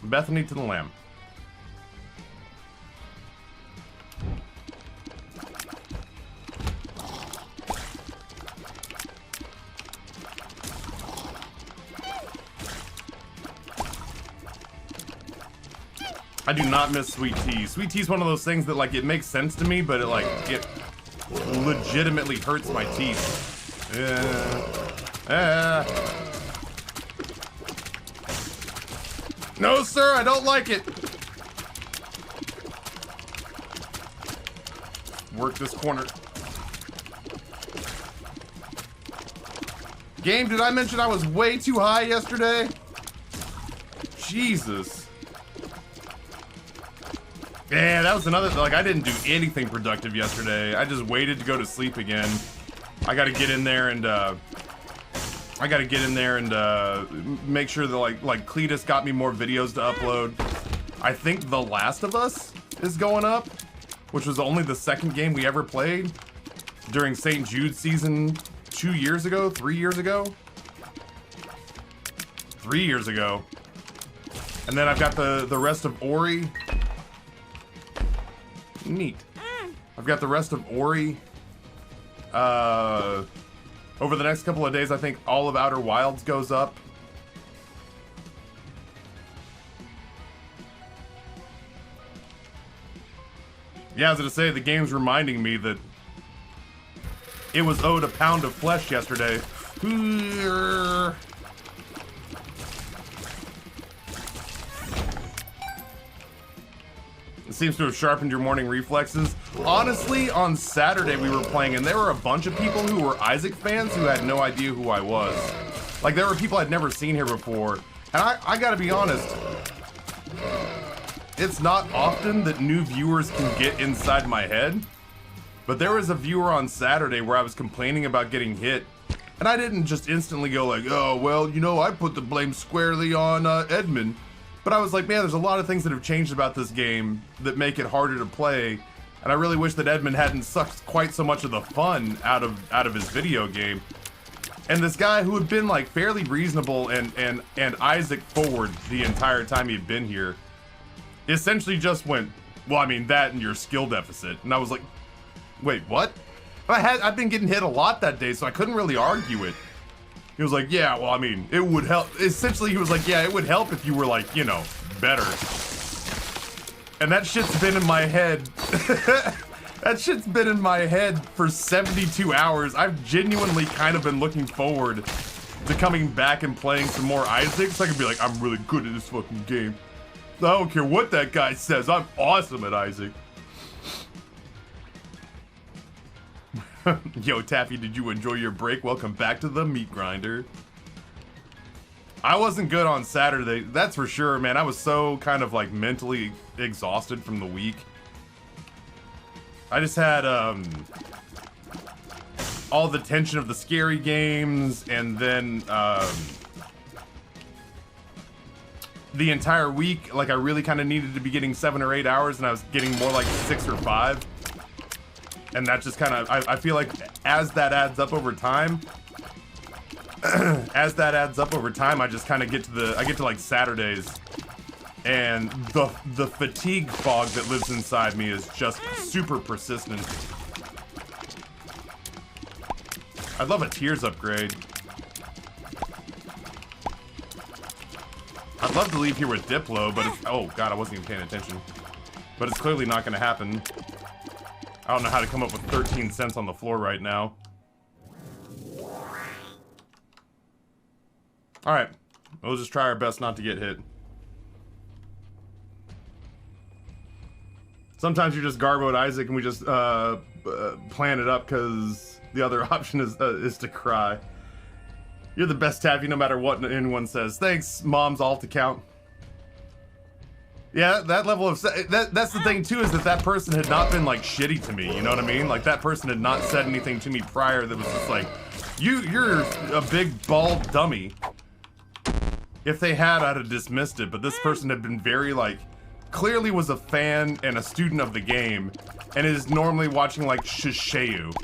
Bethany to the lamb. I do not miss sweet tea. Sweet tea is one of those things that, like, it makes sense to me, but it, like, it legitimately hurts my teeth. No, sir, I don't like it. Work this corner. Game, did I mention I was way too high yesterday? Jesus. Yeah, that was another, like, I didn't do anything productive yesterday. I just waited to go to sleep again. I gotta get in there and, make sure that, like Cletus got me more videos to upload. I think The Last of Us is going up, which was only the second game we ever played during St. Jude season 2 years ago, 3 years ago? 3 years ago. And then I've got the rest of Ori. Neat. I've got the rest of Ori. Over the next couple of days, I think all of Outer Wilds goes up. Yeah, I was gonna say, the game's reminding me that it was owed a pound of flesh yesterday. It seems to have sharpened your morning reflexes. Honestly, on Saturday we were playing and there were a bunch of people who were Isaac fans who had no idea who I was. Like, there were people I'd never seen here before. And I gotta be honest, it's not often that new viewers can get inside my head. But there was a viewer on Saturday where I was complaining about getting hit. And I didn't just instantly go like, oh, well, you know, I put the blame squarely on Edmund. But I was like, man, there's a lot of things that have changed about this game that make it harder to play. And I really wish that Edmund hadn't sucked quite so much of the fun out of his video game. And this guy who had been like fairly reasonable and Isaac forward the entire time he'd been here, essentially just went, well, I mean, that and your skill deficit. And I was like, wait, what? I've been getting hit a lot that day, so I couldn't really argue it. He was like, yeah, well, I mean, it would help. Essentially, he was like, yeah, it would help if you were like, you know, better. And that shit's been in my head. That shit's been in my head for 72 hours. I've genuinely kind of been looking forward to coming back and playing some more Isaac, so I can be like, I'm really good at this fucking game. I don't care what that guy says. I'm awesome at Isaac. Yo, Taffy, did you enjoy your break? Welcome back to the meat grinder. I wasn't good on Saturday, that's for sure, man. I was so kind of like mentally exhausted from the week. I just had all the tension of the scary games, and then the entire week, like, I really kind of needed to be getting 7 or 8 hours, and I was getting more like 6 or 5. And that just kind of, I feel like as that adds up over time, I just kind of get to like Saturdays, and the fatigue fog that lives inside me is just super persistent. I'd love a Tears upgrade. I'd love to leave here with Diplo, but it's, oh god, I wasn't even paying attention. But it's clearly not gonna happen. I don't know how to come up with 13 cents on the floor right now. Alright, we'll just try our best not to get hit. Sometimes you're just Garbo and Isaac and we just plan it up because the other option is to cry. You're the best, Taffy, no matter what anyone says. Thanks, Mom's alt account. Yeah, that level of... That's the thing, too, is that person had not been, like, shitty to me, you know what I mean? Like, that person had not said anything to me prior that was just like, you're a big, bald dummy. If they had, I'd have dismissed it, but this person had been very, like, clearly was a fan and a student of the game, and is normally watching, like, Shishayu.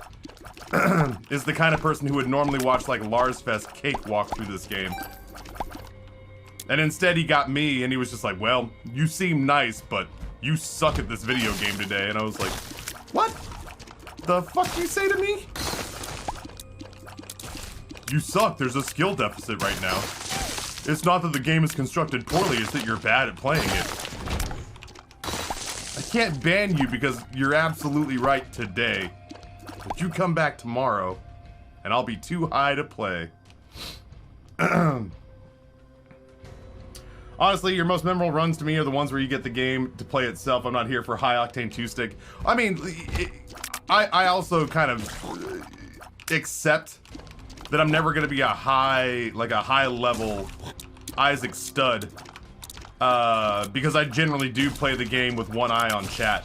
Is the kind of person who would normally watch, like, Lars Fest cake walk through this game. And instead he got me, and he was just like, well, you seem nice, but you suck at this video game today. And I was like, what the fuck you say to me? You suck. There's a skill deficit right now. It's not that the game is constructed poorly, it's that you're bad at playing it. I can't ban you because you're absolutely right today. But you come back tomorrow, and I'll be too high to play. Honestly, your most memorable runs to me are the ones where you get the game to play itself. I'm not here for high octane two stick. I mean, I also kind of accept that I'm never gonna be a high level Isaac stud, because I generally do play the game with one eye on chat.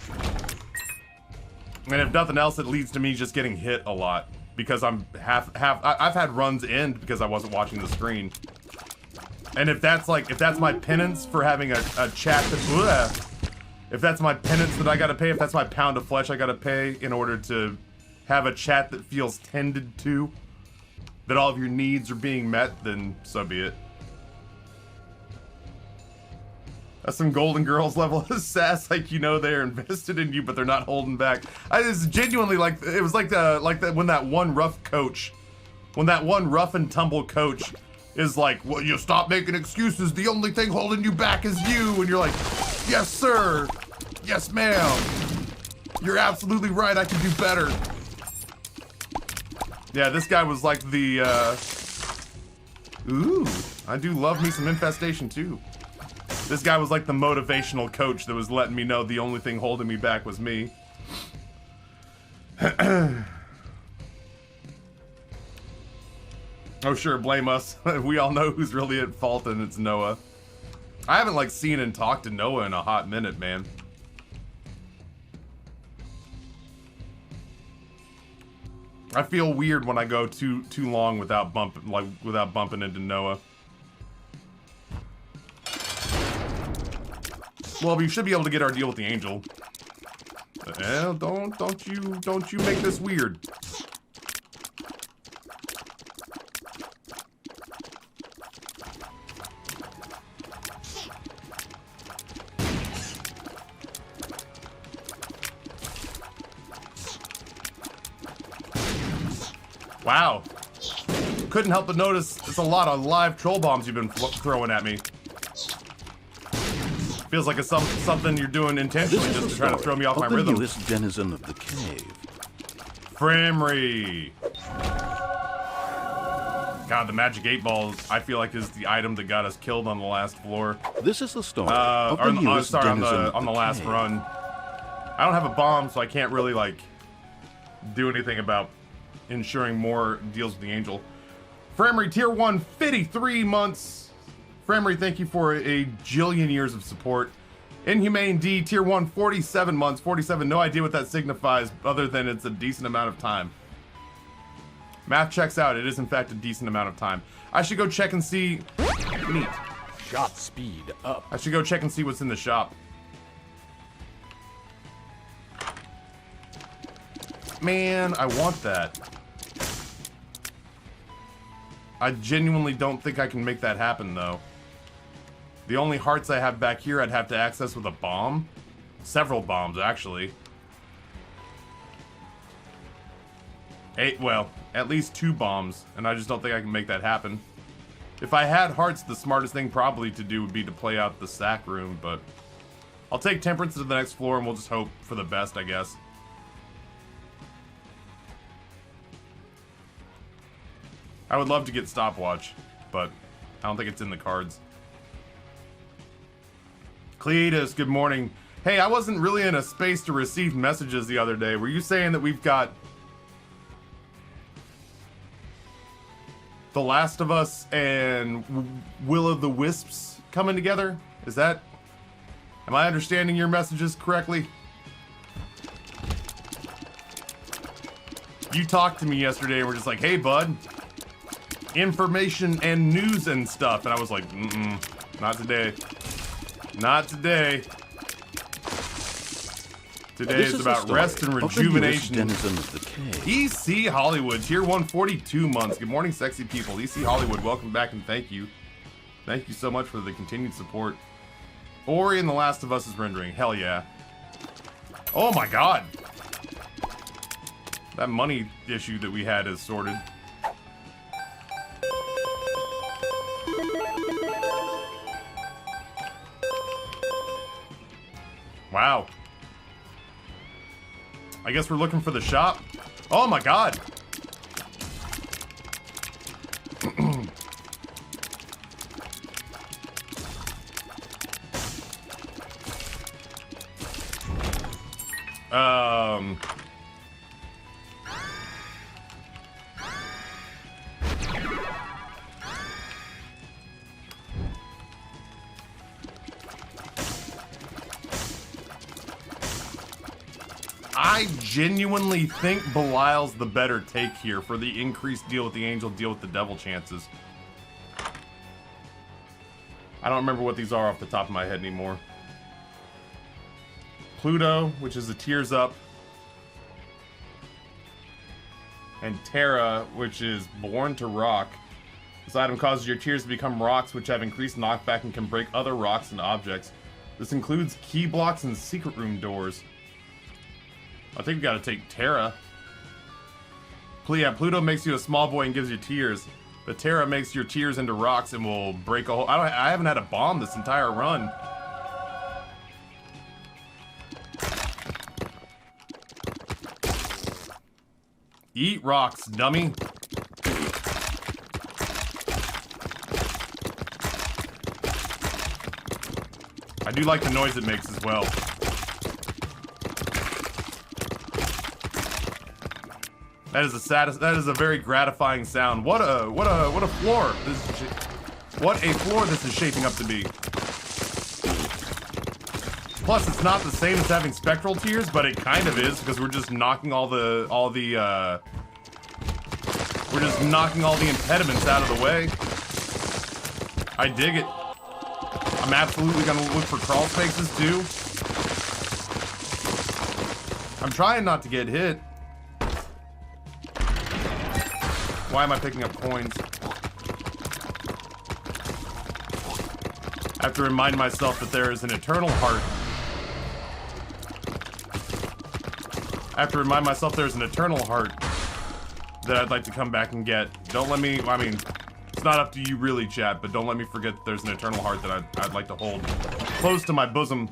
And if nothing else, it leads to me just getting hit a lot because I'm I've had runs end because I wasn't watching the screen. And if that's my penance for having a chat that, if that's my penance that I gotta pay, if that's my pound of flesh I gotta pay in order to have a chat that feels tended to, that all of your needs are being met, then so be it. That's some Golden Girls level of sass, like, you know, they're invested in you, but they're not holding back. It's genuinely like, it was like when that one rough and tumble coach is like, well, you stop making excuses. The only thing holding you back is you. And you're like, yes, sir. Yes, ma'am. You're absolutely right. I can do better. Yeah, this guy was like the, ooh, I do love me some Infestation too. This guy was like the motivational coach that was letting me know the only thing holding me back was me. Oh sure, blame us. We all know who's really at fault, and it's Noah. I haven't like seen and talked to Noah in a hot minute, man. I feel weird when I go too long without bumping into Noah. Well, we should be able to get our deal with the angel. Don't you make this weird. Wow. Couldn't help but notice it's a lot of live troll bombs you've been throwing at me. Feels like it's something you're doing intentionally just to try to throw me off my rhythm. The newest denizen of the cave. Framry. God, the magic 8 balls, I feel like is the item that got us killed on the last floor. This is the story on the last run. I don't have a bomb, so I can't really like do anything about ensuring more deals with the angel. Framry tier 1, 53 months. Framry, thank you for a jillion years of support. Inhumane D, tier 1, 47 months. 47, no idea what that signifies other than it's a decent amount of time. Math checks out. It is, in fact, a decent amount of time. I should go check and see... Neat. Shot speed up. I should go check and see what's in the shop. Man, I want that. I genuinely don't think I can make that happen, though. The only hearts I have back here I'd have to access with a bomb. Several bombs, actually. Well, at least 2 bombs, and I just don't think I can make that happen. If I had hearts, the smartest thing probably to do would be to play out the sack room, but... I'll take Temperance to the next floor and we'll just hope for the best, I guess. I would love to get Stopwatch, but I don't think it's in the cards. Cletus, good morning. Hey, I wasn't really in a space to receive messages the other day. Were you saying that we've got The Last of Us and Will of the Wisps coming together? Is that... Am I understanding your messages correctly? You talked to me yesterday and were just like, hey, bud. Information and news and stuff. And I was like, not today. Not today. Today is about rest and rejuvenation. EC Hollywood, tier 1, 42 months. Good morning, sexy people. EC Hollywood, welcome back and thank you. Thank you so much for the continued support. Ori and The Last of Us is rendering. Hell yeah. Oh my god. That money issue that we had is sorted. Wow. I guess we're looking for the shop. Oh my god. I genuinely think Belial's the better take here for the increased deal with the angel, deal with the devil chances. I don't remember what these are off the top of my head anymore. Pluto, which is the tears up. And Terra, which is born to rock. This item causes your tears to become rocks, which have increased knockback and can break other rocks and objects. This includes key blocks and secret room doors. I think we gotta take Terra. Yeah, Pluto makes you a small boy and gives you tears. But Terra makes your tears into rocks and will break a hole. I haven't had a bomb this entire run. Eat rocks, dummy. I do like the noise it makes as well. That is a very gratifying sound. What a floor. What a floor this is shaping up to be. Plus, it's not the same as having spectral tears, but it kind of is because we're just knocking all the impediments out of the way. I dig it. I'm absolutely gonna look for crawl spaces too. I'm trying not to get hit. Why am I picking up coins? I have to remind myself that there is an eternal heart. I have to remind myself there's an eternal heart that I'd like to come back and get. Don't let me, I mean, it's not up to you really, chat, but don't let me forget that there's an eternal heart that I'd like to hold close to my bosom.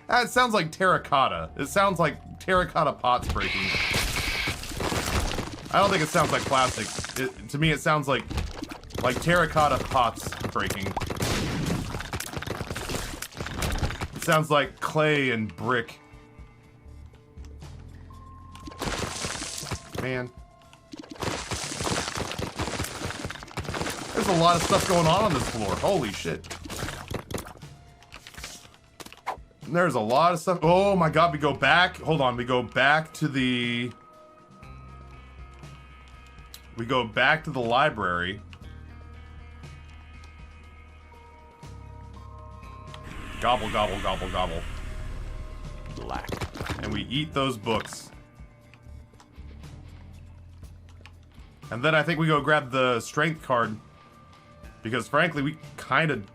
It sounds like terracotta. It sounds like terracotta pots breaking. I don't think it sounds like plastic. To me, it sounds like terracotta pots breaking. It sounds like clay and brick. Man. There's a lot of stuff going on this floor. Holy shit. There's a lot of stuff. Oh my god, we go back. Hold on, we go back to the... We go back to the library. Gobble, gobble, gobble, gobble. Black. And we eat those books. And then I think we go grab the strength card. Because frankly, we kind of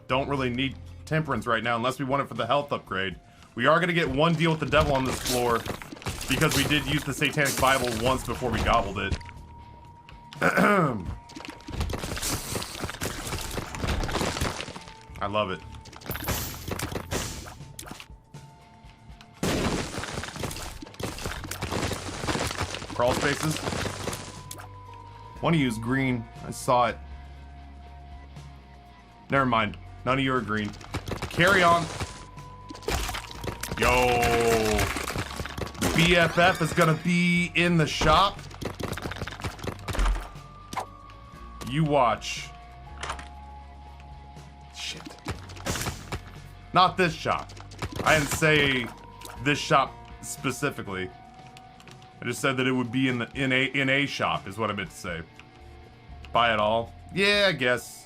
don't really need temperance right now unless we want it for the health upgrade. We are going to get one deal with the devil on this floor because we did use the Satanic Bible once before we gobbled it. I love it. Crawl spaces. Want to use green. I saw it. Never mind. None of you are green. Carry on. Yo. BFF is gonna be in the shop. You watch. Shit. Not this shop. I didn't say this shop specifically. I just said that it would be in a shop is what I meant to say. Buy it all? Yeah, I guess.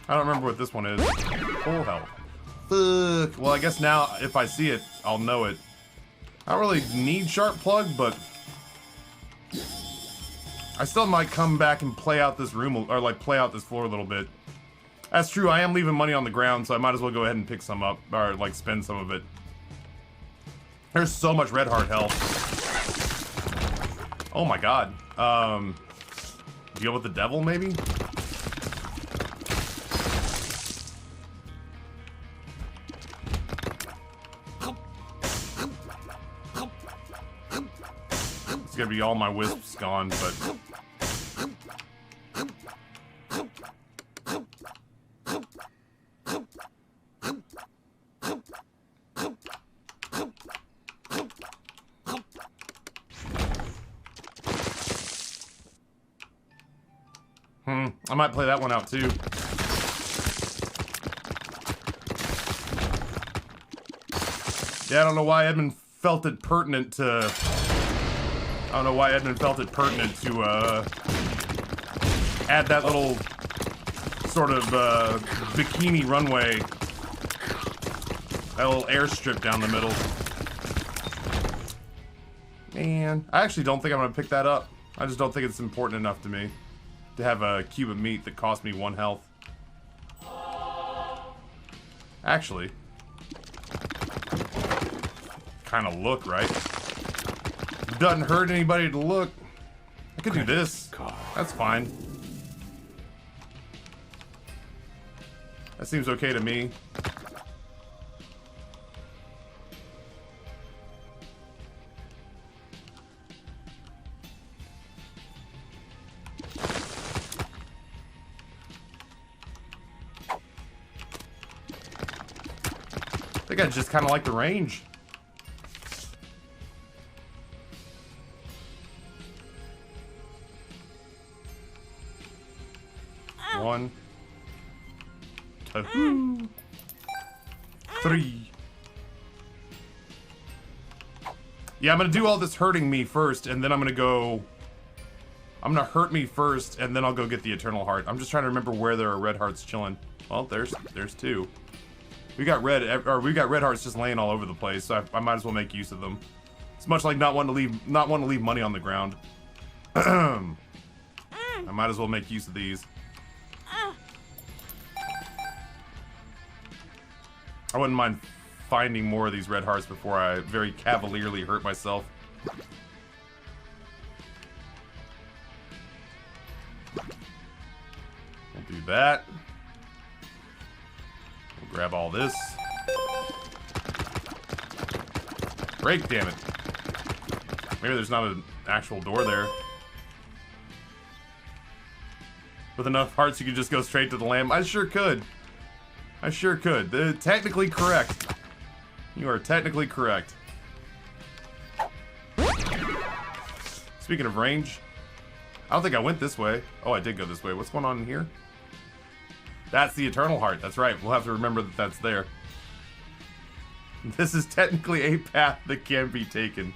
I don't remember what this one is. Full health. Fuck. Well, I guess now if I see it, I'll know it. I don't really need sharp plug, but I still might come back and play out this room, or like play out this floor a little bit. That's true, I am leaving money on the ground, so I might as well go ahead and pick some up, or like spend some of it. There's so much red heart health. Oh my god. Deal with the devil, maybe? It's gonna be all my wisps gone, but... I might play that one out too. Yeah, I don't know why Edmund felt it pertinent to... I don't know why Edmund felt it pertinent to, add that little sort of, bikini runway. That little airstrip down the middle. Man, I actually don't think I'm gonna pick that up. I just don't think it's important enough to me to have a cube of meat that cost me 1 health. Actually, kind of look, right? Doesn't hurt anybody to look. I could do this. That's fine. That seems okay to me. I think I just kind of like the range. One, 2, 3. Yeah, I'm gonna do all this hurting me first, and then I'm gonna hurt me first, and then I'll go get the Eternal Heart. I'm just trying to remember where there are red hearts chilling. Well, there's 2. We got red hearts just laying all over the place, so I might as well make use of them. It's much like not wanting to leave money on the ground. I might as well make use of these. I wouldn't mind finding more of these red hearts before I very cavalierly hurt myself. We'll do that. We'll grab all this. Break, damn it. Maybe there's not an actual door there. With enough hearts, you could just go straight to the lamb. I sure could. I sure could. Technically correct. You are technically correct. Speaking of range, I don't think I went this way. Oh, I did go this way. What's going on in here? That's the Eternal Heart. That's right. We'll have to remember that that's there. This is technically a path that can be taken.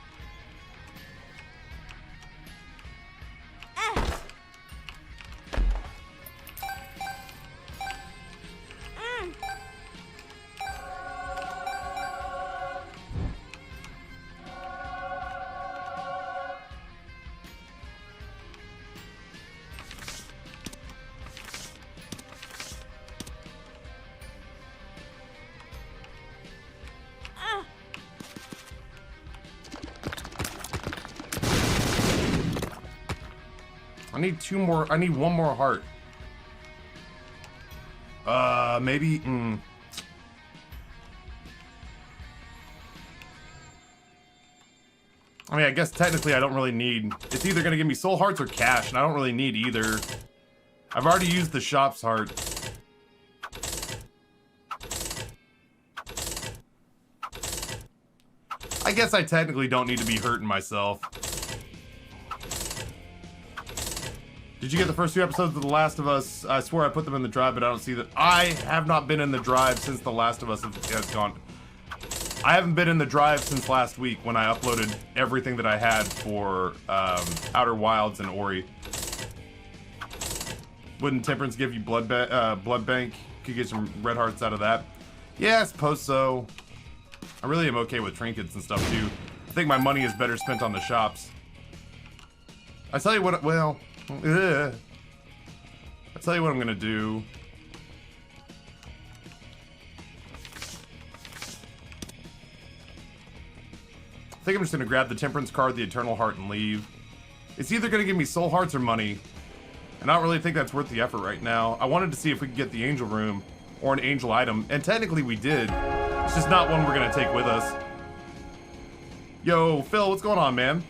I need 1 more heart. Maybe, I mean, I guess technically I don't really need... It's either gonna give me soul hearts or cash, and I don't really need either. I've already used the shop's heart. I guess I technically don't need to be hurting myself. Did you get the first 2 episodes of The Last of Us? I swear I put them in the drive, but I don't see that. I have not been in the drive since The Last of Us has gone. I haven't been in the drive since last week when I uploaded everything that I had for Outer Wilds and Ori. Wouldn't Temperance give you blood bank? Could get some red hearts out of that. Yeah, I suppose so. I really am okay with trinkets and stuff too. I think my money is better spent on the shops. I tell you what, well, Ugh. I'll tell you what I'm gonna do. I think I'm just gonna grab the Temperance card, the Eternal Heart, and leave. It's either gonna give me soul hearts or money. And I don't really think that's worth the effort right now. I wanted to see if we could get the angel room or an angel item, and technically we did. It's just not one we're gonna take with us. Yo, Phil, what's going on, man?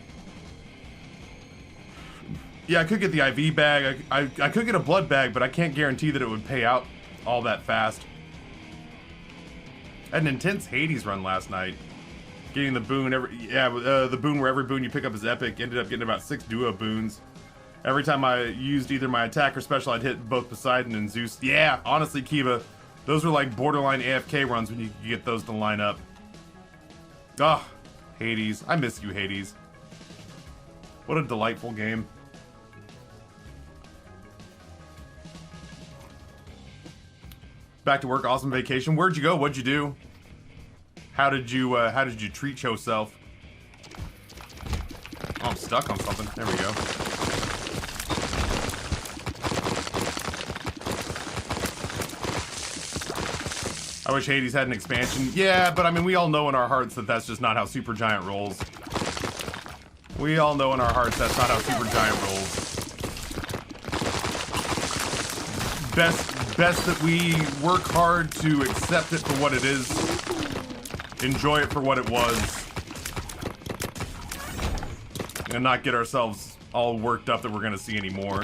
Yeah, I could get the IV bag. I could get a blood bag, but I can't guarantee that it would pay out all that fast. I had an intense Hades run last night. Getting the boon the boon where every boon you pick up is epic. Ended up getting about 6 duo boons. Every time I used either my attack or special, I'd hit both Poseidon and Zeus. Yeah, honestly, Kiva, those were like borderline AFK runs when you could get those to line up. Ah, Hades. I miss you, Hades. What a delightful game. Back to work, awesome vacation. Where'd you go? What'd you do? How did you treat yourself? Oh, I'm stuck on something. There we go. I wish Hades had an expansion. Yeah, but I mean, we all know in our hearts that that's just not how Supergiant rolls. We all know in our hearts that's not how Supergiant rolls. Best that we work hard to accept it for what it is. Enjoy it for what it was. And not get ourselves all worked up that we're gonna see anymore.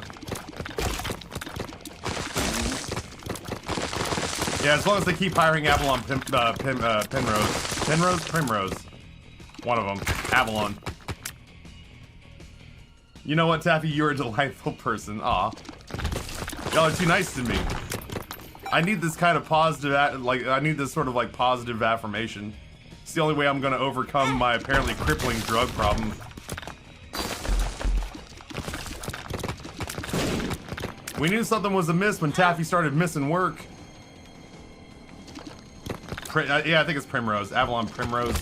Yeah, as long as they keep hiring Avalon Primrose. One of them. Avalon. You know what, Taffy? You're a delightful person. Aw. Y'all are too nice to me. I need this kind of positive, I need this sort of like positive affirmation. It's the only way I'm gonna overcome my apparently crippling drug problem. We knew something was amiss when Taffy started missing work. Yeah, I think it's Primrose. Avalon Primrose.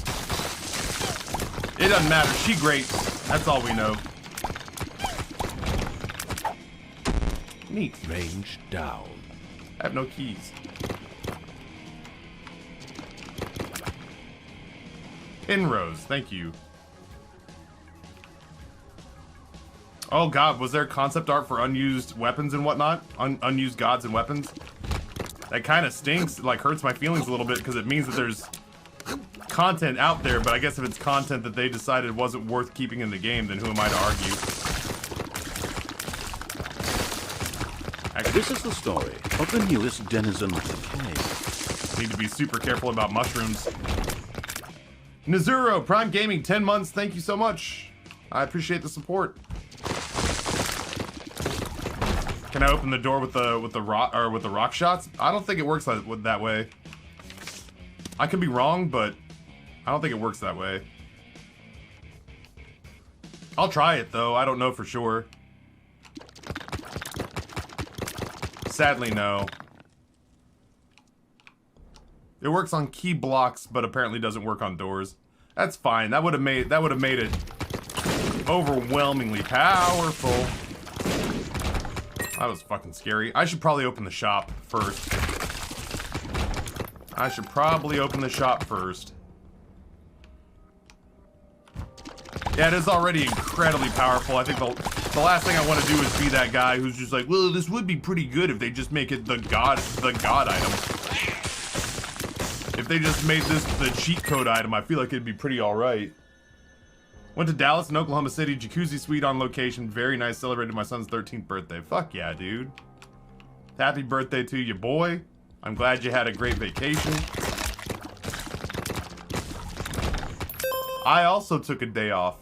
It doesn't matter. She great. That's all we know. Neat. Range down. I have no keys. Pinrose, thank you. Oh god, was there concept art for unused weapons and whatnot? Unused gods and weapons? That kind of stinks. It like hurts my feelings a little bit because it means that there's content out there, but I guess if it's content that they decided wasn't worth keeping in the game, then who am I to argue? This is the story of the newest denizen of the cave. Need to be super careful about mushrooms. Nazuro, Prime Gaming, 10 months. Thank you so much. I appreciate the support. Can I open the door with the rock shots? I don't think it works that way. I could be wrong, but I don't think it works that way. I'll try it though. I don't know for sure. Sadly, no. It works on key blocks, but apparently doesn't work on doors. That's fine. That would have made it overwhelmingly powerful. That was fucking scary. I should probably open the shop first. Yeah, it is already incredibly powerful. I think the last thing I want to do is be that guy who's just like, well, this would be pretty good if they just make it the god item. If they just made this the cheat code item, I feel like it'd be pretty alright. Went to Dallas and Oklahoma City, jacuzzi suite on location. Very nice, celebrated my son's 13th birthday. Fuck yeah, dude. Happy birthday to you, boy. I'm glad you had a great vacation. I also took a day off.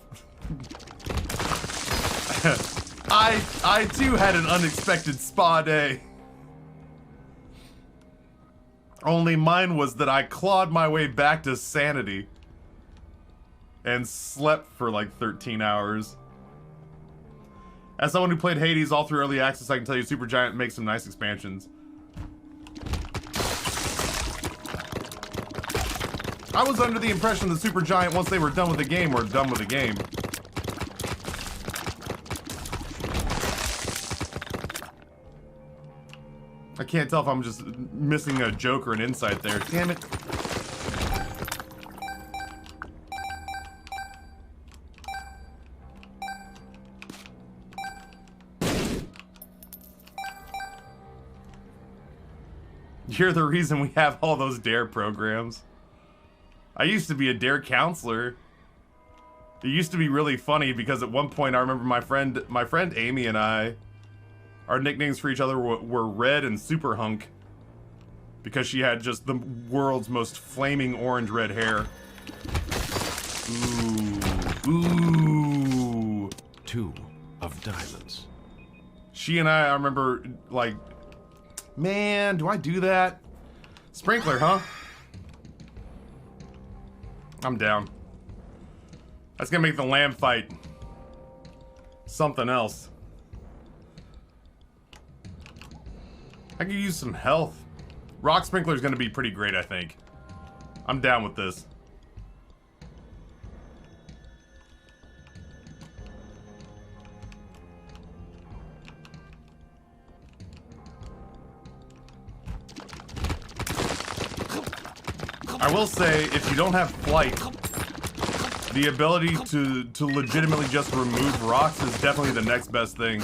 I too had an unexpected spa day. Only mine was that I clawed my way back to sanity. And slept for like 13 hours. As someone who played Hades all through early access, I can tell you Supergiant makes some nice expansions. I was under the impression that Supergiant, once they were done with the game, were done with the game. I can't tell if I'm just missing a joke or an insight there. Damn it. You're the reason we have all those DARE programs. I used to be a DARE counselor. It used to be really funny because at one point I remember my friend Amy and I, our nicknames for each other were Red and Super Hunk. Because she had just the world's most flaming orange red hair. Ooh. Ooh. 2 of diamonds. She and I remember, like, man, do I do that? Sprinkler, huh? I'm down. That's gonna make the lamb fight something else. I could use some health. Rock Sprinkler is gonna be pretty great, I think. I'm down with this. I will say, if you don't have flight, the ability to legitimately just remove rocks is definitely the next best thing.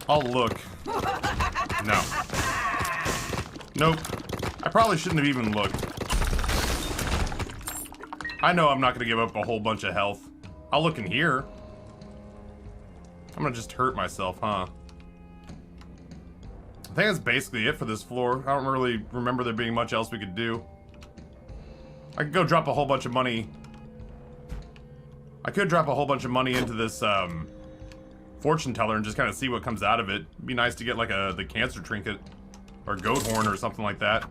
I'll look. No. Nope. I probably shouldn't have even looked. I know I'm not gonna give up a whole bunch of health. I'll look in here. I'm gonna just hurt myself, huh? I think that's basically it for this floor. I don't really remember there being much else we could do. I could go drop a whole bunch of money. I could drop a whole bunch of money into this, fortune teller and just kind of see what comes out of it. It'd be nice to get like the cancer trinket or goat horn or something like that.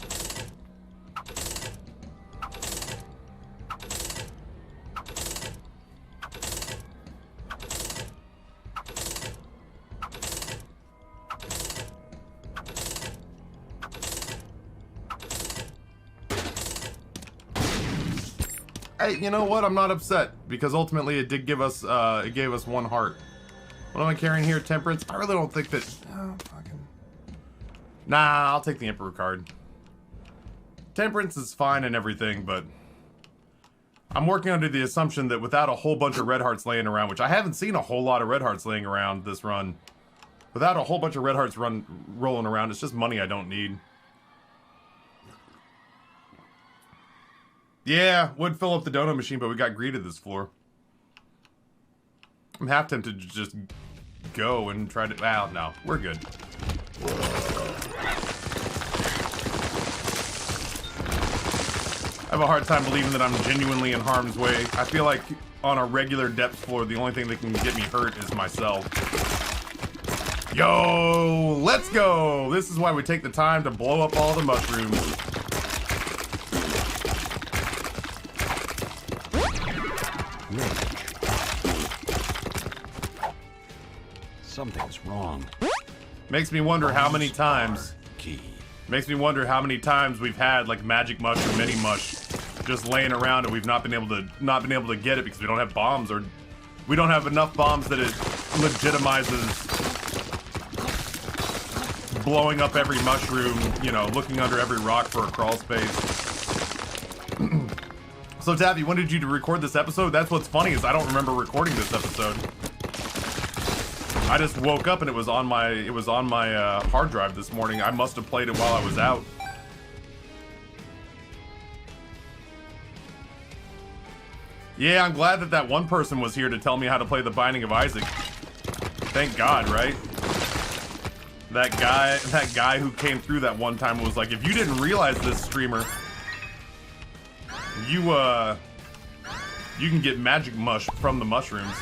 Hey, you know what? I'm not upset because ultimately it did give us it gave us 1 heart. What am I carrying here? Temperance? I really don't think that... Oh, fucking... Nah, I'll take the Emperor card. Temperance is fine and everything, but... I'm working under the assumption that without a whole bunch of red hearts laying around, which I haven't seen a whole lot of red hearts laying around this run. Without a whole bunch of red hearts rolling around, it's just money I don't need. Yeah, would fill up the donut machine, but we got greeted this floor. I'm half tempted to just go and try to... Well, no, we're good. I have a hard time believing that I'm genuinely in harm's way. I feel like on a regular depth floor, the only thing that can get me hurt is myself. Yo, let's go! This is why we take the time to blow up all the mushrooms. Something's wrong. Makes me wonder how many times. Key. Makes me wonder how many times we've had like magic mush or mini mush just laying around and we've not been able to get it because we don't have bombs or we don't have enough bombs that it legitimizes blowing up every mushroom, you know, looking under every rock for a crawl space. So Taffy, when did you record this episode? That's what's funny is I don't remember recording this episode. I just woke up and it was on my hard drive this morning. I must have played it while I was out. Yeah, I'm glad that that one person was here to tell me how to play The Binding of Isaac. Thank God, right? That guy who came through that one time was like, if you didn't realize this, streamer, you can get magic mush from the mushrooms.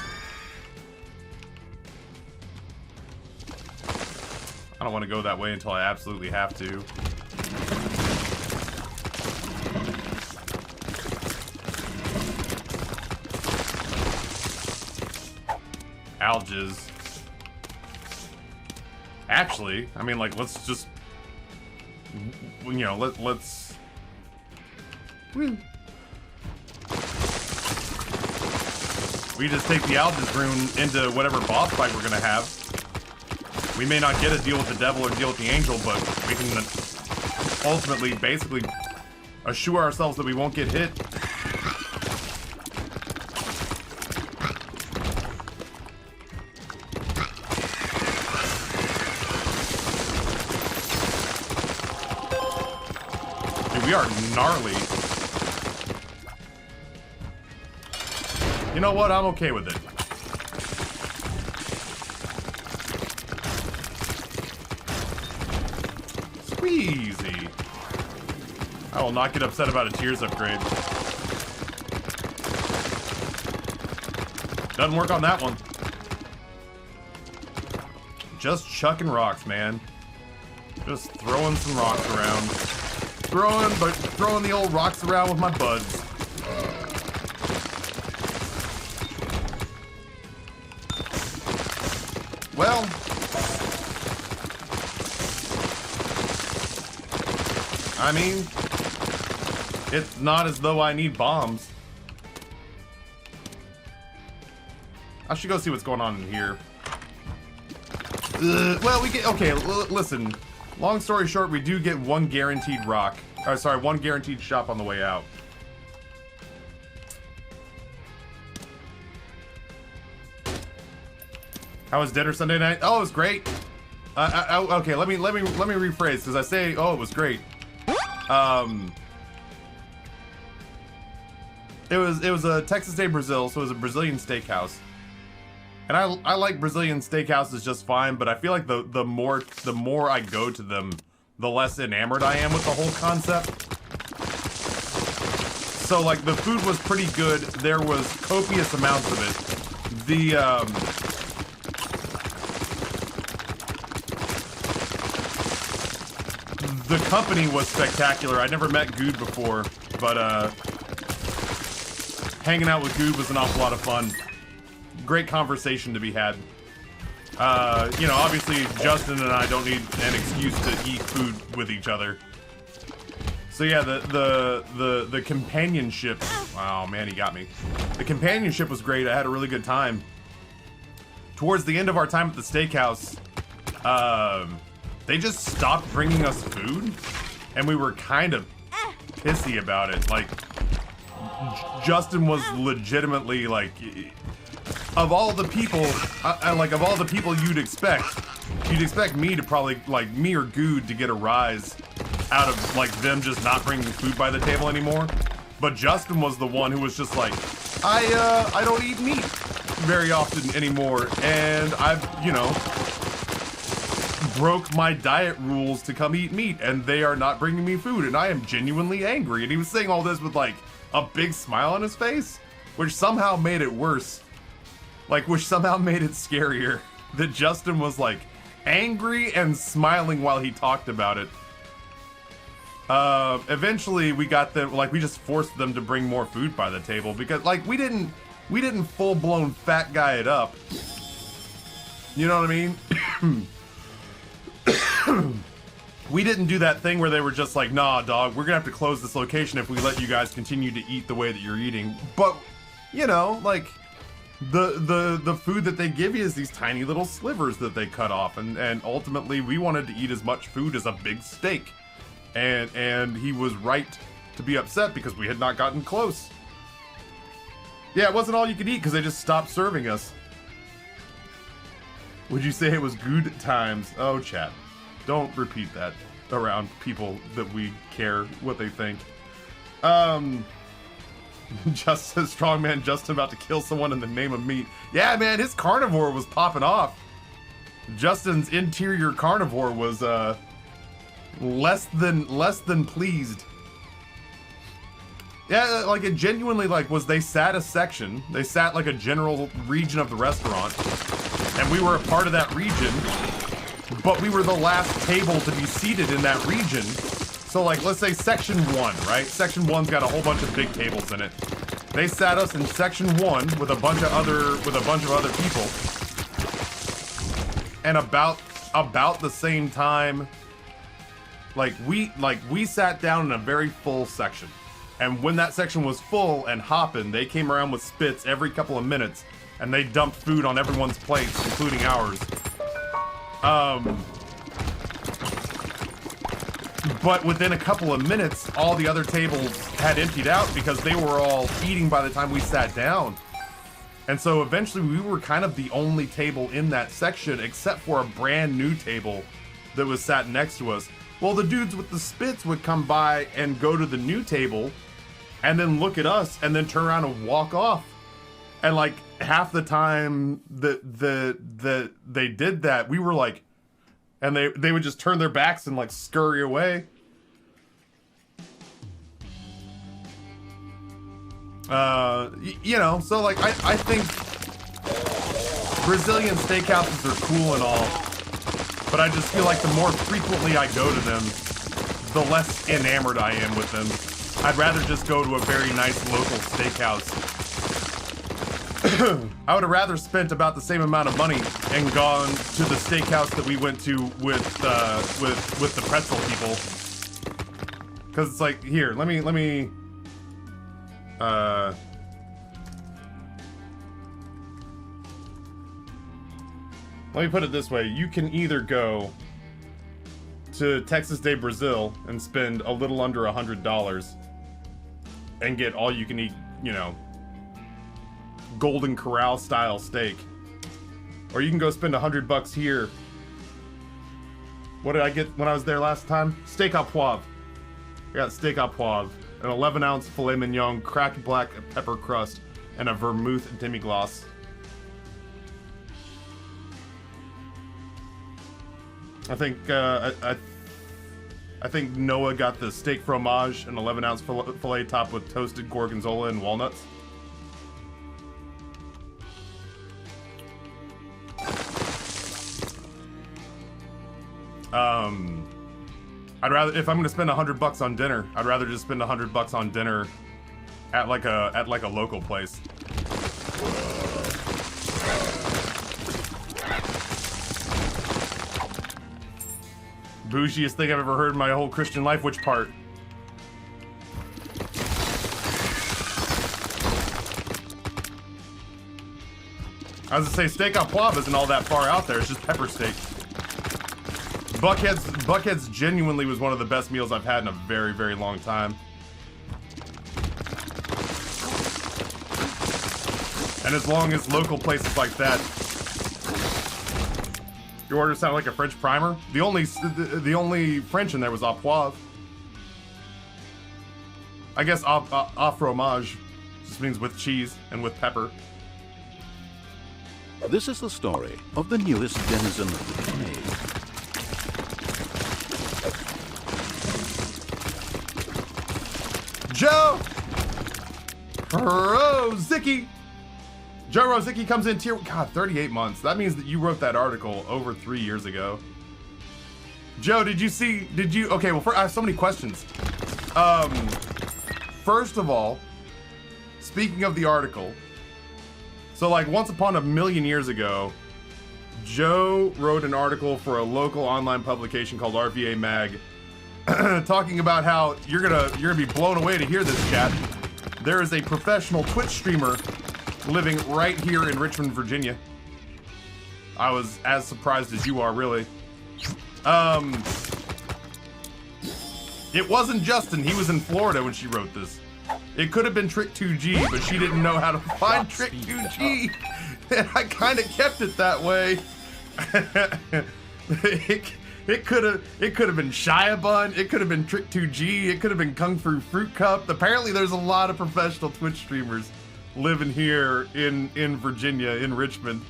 I don't want to go that way until I absolutely have to. Alges. Actually, I mean, like, let's just, you know, let's Woo. We just take the Algiz rune into whatever boss fight we're gonna have. We may not get a deal with the devil or deal with the angel, but we can ultimately, basically, assure ourselves that we won't get hit. Dude, we are gnarly. You know what? I'm okay with it. Squeezy. I will not get upset about a Tears upgrade. Doesn't work on that one. Just chucking rocks, man. Just throwing some rocks around. Throwing the old rocks around with my buds. Well, I mean, it's not as though I need bombs. I should go see what's going on in here. Well, we get, okay, listen. Long story short, we do get one guaranteed rock. Or, sorry, one guaranteed shop on the way out. How was dinner Sunday night? Oh, it was great. Okay, let me rephrase, because I say, oh, it was great. It was a Texas Day Brazil, so it was a Brazilian steakhouse. And I like Brazilian steakhouses just fine, but I feel like the more I go to them, the less enamored I am with the whole concept. So like the food was pretty good. There was copious amounts of it. The company was spectacular. I'd never met Good before, but hanging out with Good was an awful lot of fun. Great conversation to be had. You know, obviously Justin and I don't need an excuse to eat food with each other. So yeah, the companionship. Oh man, he got me. The companionship was great. I had a really good time. Towards the end of our time at the steakhouse, they just stopped bringing us food, and we were kind of pissy about it. Like, Justin was legitimately like, of all the people, of all the people you'd expect me to probably, like, me or Good to get a rise out of, like, them just not bringing food by the table anymore. But Justin was the one who was just like, I don't eat meat very often anymore, and I've, you know, broke my diet rules to come eat meat, and they are not bringing me food, and I am genuinely angry. And he was saying all this with, like, a big smile on his face, which somehow made it worse. Like, which somehow made it scarier. That Justin was, like, angry and smiling while he talked about it. Eventually we got them, like, we just forced them to bring more food by the table, because, like, we didn't full-blown fat guy it up. You know what I mean? We didn't do that thing where they were just like, nah, dog, we're gonna have to close this location if we let you guys continue to eat the way that you're eating. But, you know, like, the food that they give you is these tiny little slivers that they cut off, and ultimately we wanted to eat as much food as a big steak. And he was right to be upset because we had not gotten close. Yeah, it wasn't all you could eat because they just stopped serving us. Would you say it was good times? Oh, chat. Don't repeat that around people that we care what they think. Just a strongman Justin about to kill someone in the name of meat. Yeah, man, his carnivore was popping off. Justin's interior carnivore was less than pleased. Yeah, like it genuinely, like, they sat a section. They sat like a general region of the restaurant, and we were a part of that region, but we were the last table to be seated in that region. So, like, let's say section 1, right? Section 1's got a whole bunch of big tables in it. They sat us in section 1 with a bunch of other people. And about the same time, we sat down in a very full section. And when that section was full and hopping, they came around with spits every couple of minutes, and they dumped food on everyone's plates, including ours. But within a couple of minutes, all the other tables had emptied out because they were all eating by the time we sat down. And so eventually we were kind of the only table in that section, except for a brand new table that was sat next to us. Well, the dudes with the spits would come by and go to the new table and then look at us and then turn around and walk off. And like half the time that they did that, we were like, and they would just turn their backs and like scurry away. You know, so like I think Brazilian steakhouses are cool and all, but I just feel like the more frequently I go to them, the less enamored I am with them. I'd rather just go to a very nice local steakhouse. I would have rather spent about the same amount of money and gone to the steakhouse that we went to with the pretzel people. Cause it's like, here, let me put it this way. You can either go to Texas de Brazil and spend a little under $100 and get all you can eat, you know, Golden Corral style steak, or you can go spend $100 here. What did I get when I was there last time? Steak au poivre. I got steak au poivre, an 11-ounce filet mignon, cracked black pepper crust, and a vermouth demi-glace. I think I think Noah got the steak fromage, an 11-ounce filet topped with toasted gorgonzola and walnuts. I'd rather, if I'm gonna spend $100 on dinner, I'd rather just spend $100 on dinner at like a local place. Bougiest thing I've ever heard in my whole Christian life. Which part? I was gonna say steak au poivre isn't all that far out there. It's just pepper steak. Buckhead's genuinely was one of the best meals I've had in a very, very long time. And as long as local places like that, your order sounded like a French primer. The only French in there was au poivre. I guess au fromage just means with cheese and with pepper. This is the story of the newest denizen of the cave. Joe Rosicki. Joe Rosicki comes in tier, God, 38 months. That means that you wrote that article over 3 years ago. Joe, okay, well, I have so many questions. First of all, speaking of the article, so like once upon a million years ago, Joe wrote an article for a local online publication called RVA Mag, talking about how you're gonna be blown away to hear this, chat. There is a professional Twitch streamer living right here in Richmond, Virginia. I was as surprised as you are, really. It wasn't Justin. He was in Florida when she wrote this. It could have been Trick2G, but she didn't know how to find Trick2G, and I kind of kept it that way. It could have been Shiabun. It could have been Trick2G. It could have been Kung Fu Fruit Cup. Apparently, there's a lot of professional Twitch streamers living here in Virginia, in Richmond.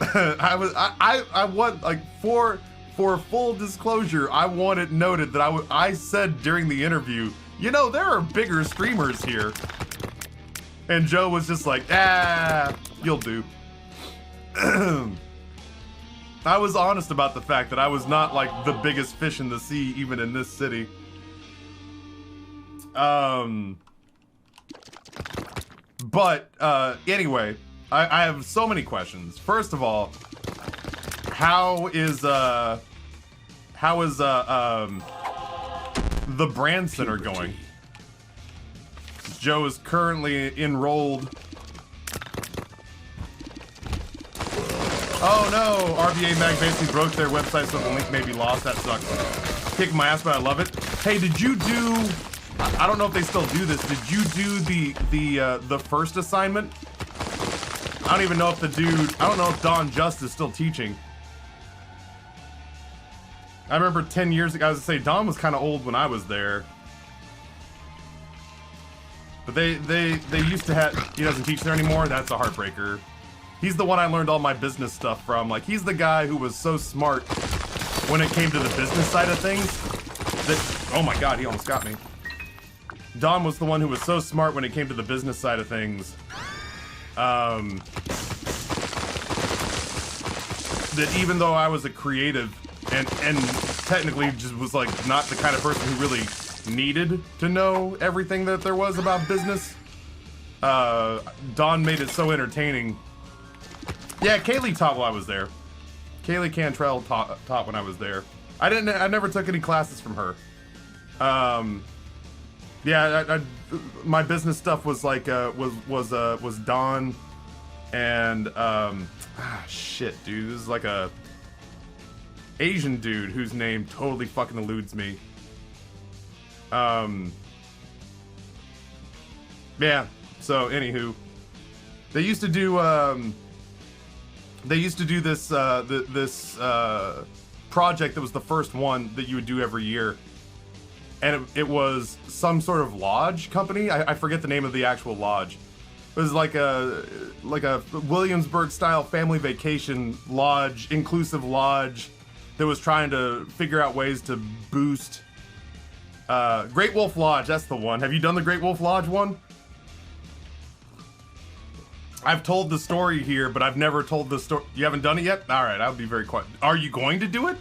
I want, like, for full disclosure, I want it noted that I said during the interview, you know, there are bigger streamers here. And Joe was just like, you'll do. I was honest about the fact that I was not like the biggest fish in the sea, even in this city. But anyway, I have so many questions. First of all, how is the Brand Center going? Joe is currently enrolled. Oh no, RBA Mag basically broke their website, so the link may be lost. That sucks. Kick my ass, but I love it. Hey, did you do? I don't know if they still do this. Did you do the first assignment? I don't even know if the dude. I don't know if Don Just is still teaching. I remember 10 years ago. I was gonna say Don was kind of old when I was there. But they used to have. He doesn't teach there anymore. That's a heartbreaker. He's the one I learned all my business stuff from. Like, he's the guy who was so smart when it came to the business side of things that, oh my god, he almost got me. Don was the one who was so smart when it came to the business side of things. That even though I was a creative and technically just was like not the kind of person who really needed to know everything that there was about business, Don made it so entertaining. Yeah, Kaylee taught while I was there. Kaylee Cantrell taught when I was there. I never took any classes from her. Yeah, my business stuff was like was Don, and shit, dude, this is like a Asian dude whose name totally fucking eludes me. Yeah. So anywho, they used to do this this project that was the first one that you would do every year, and it was some sort of lodge company. I forget the name of the actual lodge. It was like a Williamsburg style family vacation lodge, inclusive lodge, that was trying to figure out ways to boost. Great Wolf Lodge, that's the one. Have you done the Great Wolf Lodge one? I've told the story here, but I've never told the story. You haven't done it yet? All right, I'll be very quiet. Are you going to do it?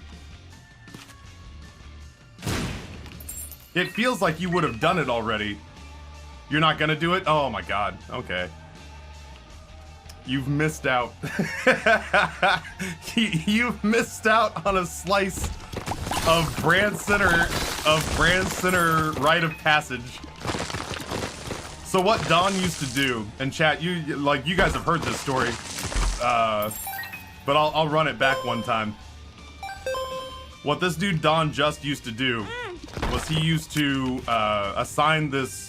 It feels like you would have done it already. You're not gonna do it? Oh my god. Okay. You've missed out. You've missed out on a slice of Brand Center rite of passage. So what Don used to do, and chat, you guys have heard this story, but I'll run it back one time. What this dude Don Just used to do was he used to assign this